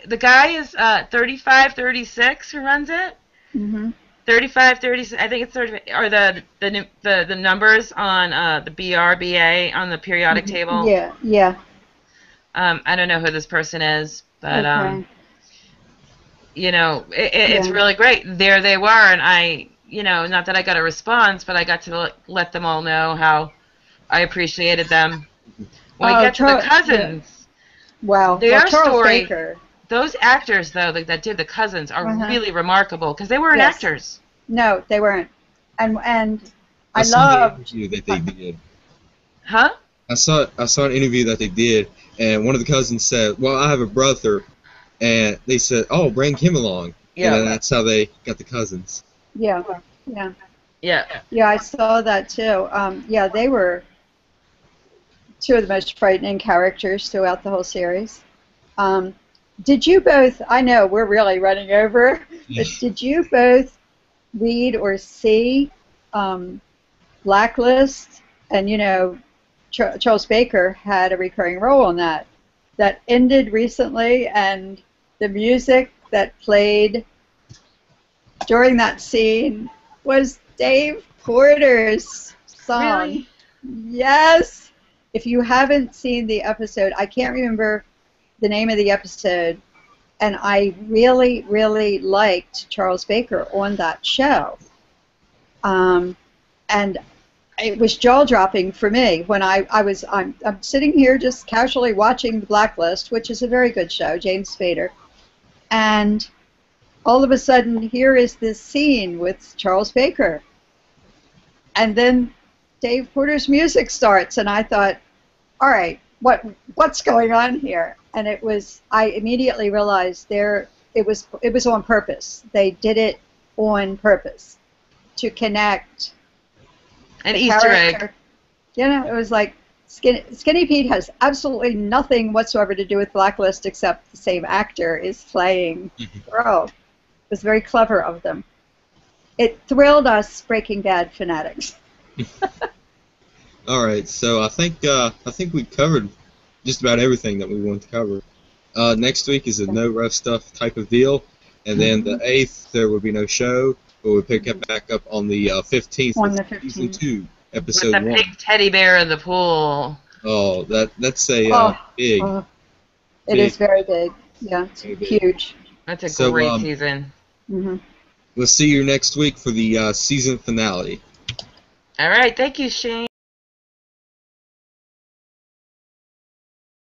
The guy is 3536 who runs it. Mm-hmm. 35, 36, I think it's 30, or the numbers on the BRBA on the periodic table. Yeah. I don't know who this person is, but you know, it's really great. There they were, and I, you know, not that I got a response, but I got to let them all know how I appreciated them. When we get to the cousins, their story. Baker. Those actors, though, that did the cousins are really remarkable because they weren't actors. No, they weren't. And I saw the interview that they did. Huh? I saw an interview that they did, and one of the cousins said, "Well, I have a brother," and they said, "Oh, bring him along." Yeah. And that's how they got the cousins. Yeah, yeah. Yeah. Yeah, I saw that too. Yeah, they were two of the most frightening characters throughout the whole series. Did you both, I know we're really running over, but did you both read or see Blacklist? And, you know, Charles Baker had a recurring role in that. That ended recently, and the music that played during that scene was Dave Porter's song. Really? Yes! If you haven't seen the episode, I can't remember the name of the episode, and I really, really liked Charles Baker on that show. And it was jaw-dropping for me when I'm sitting here just casually watching The Blacklist, which is a very good show, James Spader, and all of a sudden here is this scene with Charles Baker, and then Dave Porter's music starts, and I thought, all right, what's going on here? And I immediately realized it was on purpose. They did it on purpose to connect. An Easter egg. You know, it was like Skinny Pete has absolutely nothing whatsoever to do with Blacklist except the same actor is playing the role. It was very clever of them. It thrilled us Breaking Bad fanatics. All right, so I think we covered just about everything that we wanted to cover. Next week is a no rough stuff type of deal, and then the 8th there will be no show, but we'll pick it back up on the 15th. On the of season 2, episode 1. With the big teddy bear in the pool. Oh, that's a big. It is very big. Yeah, it's huge. That's a great season. Mm-hmm. We'll see you next week for the season finale. All right, thank you, Shane.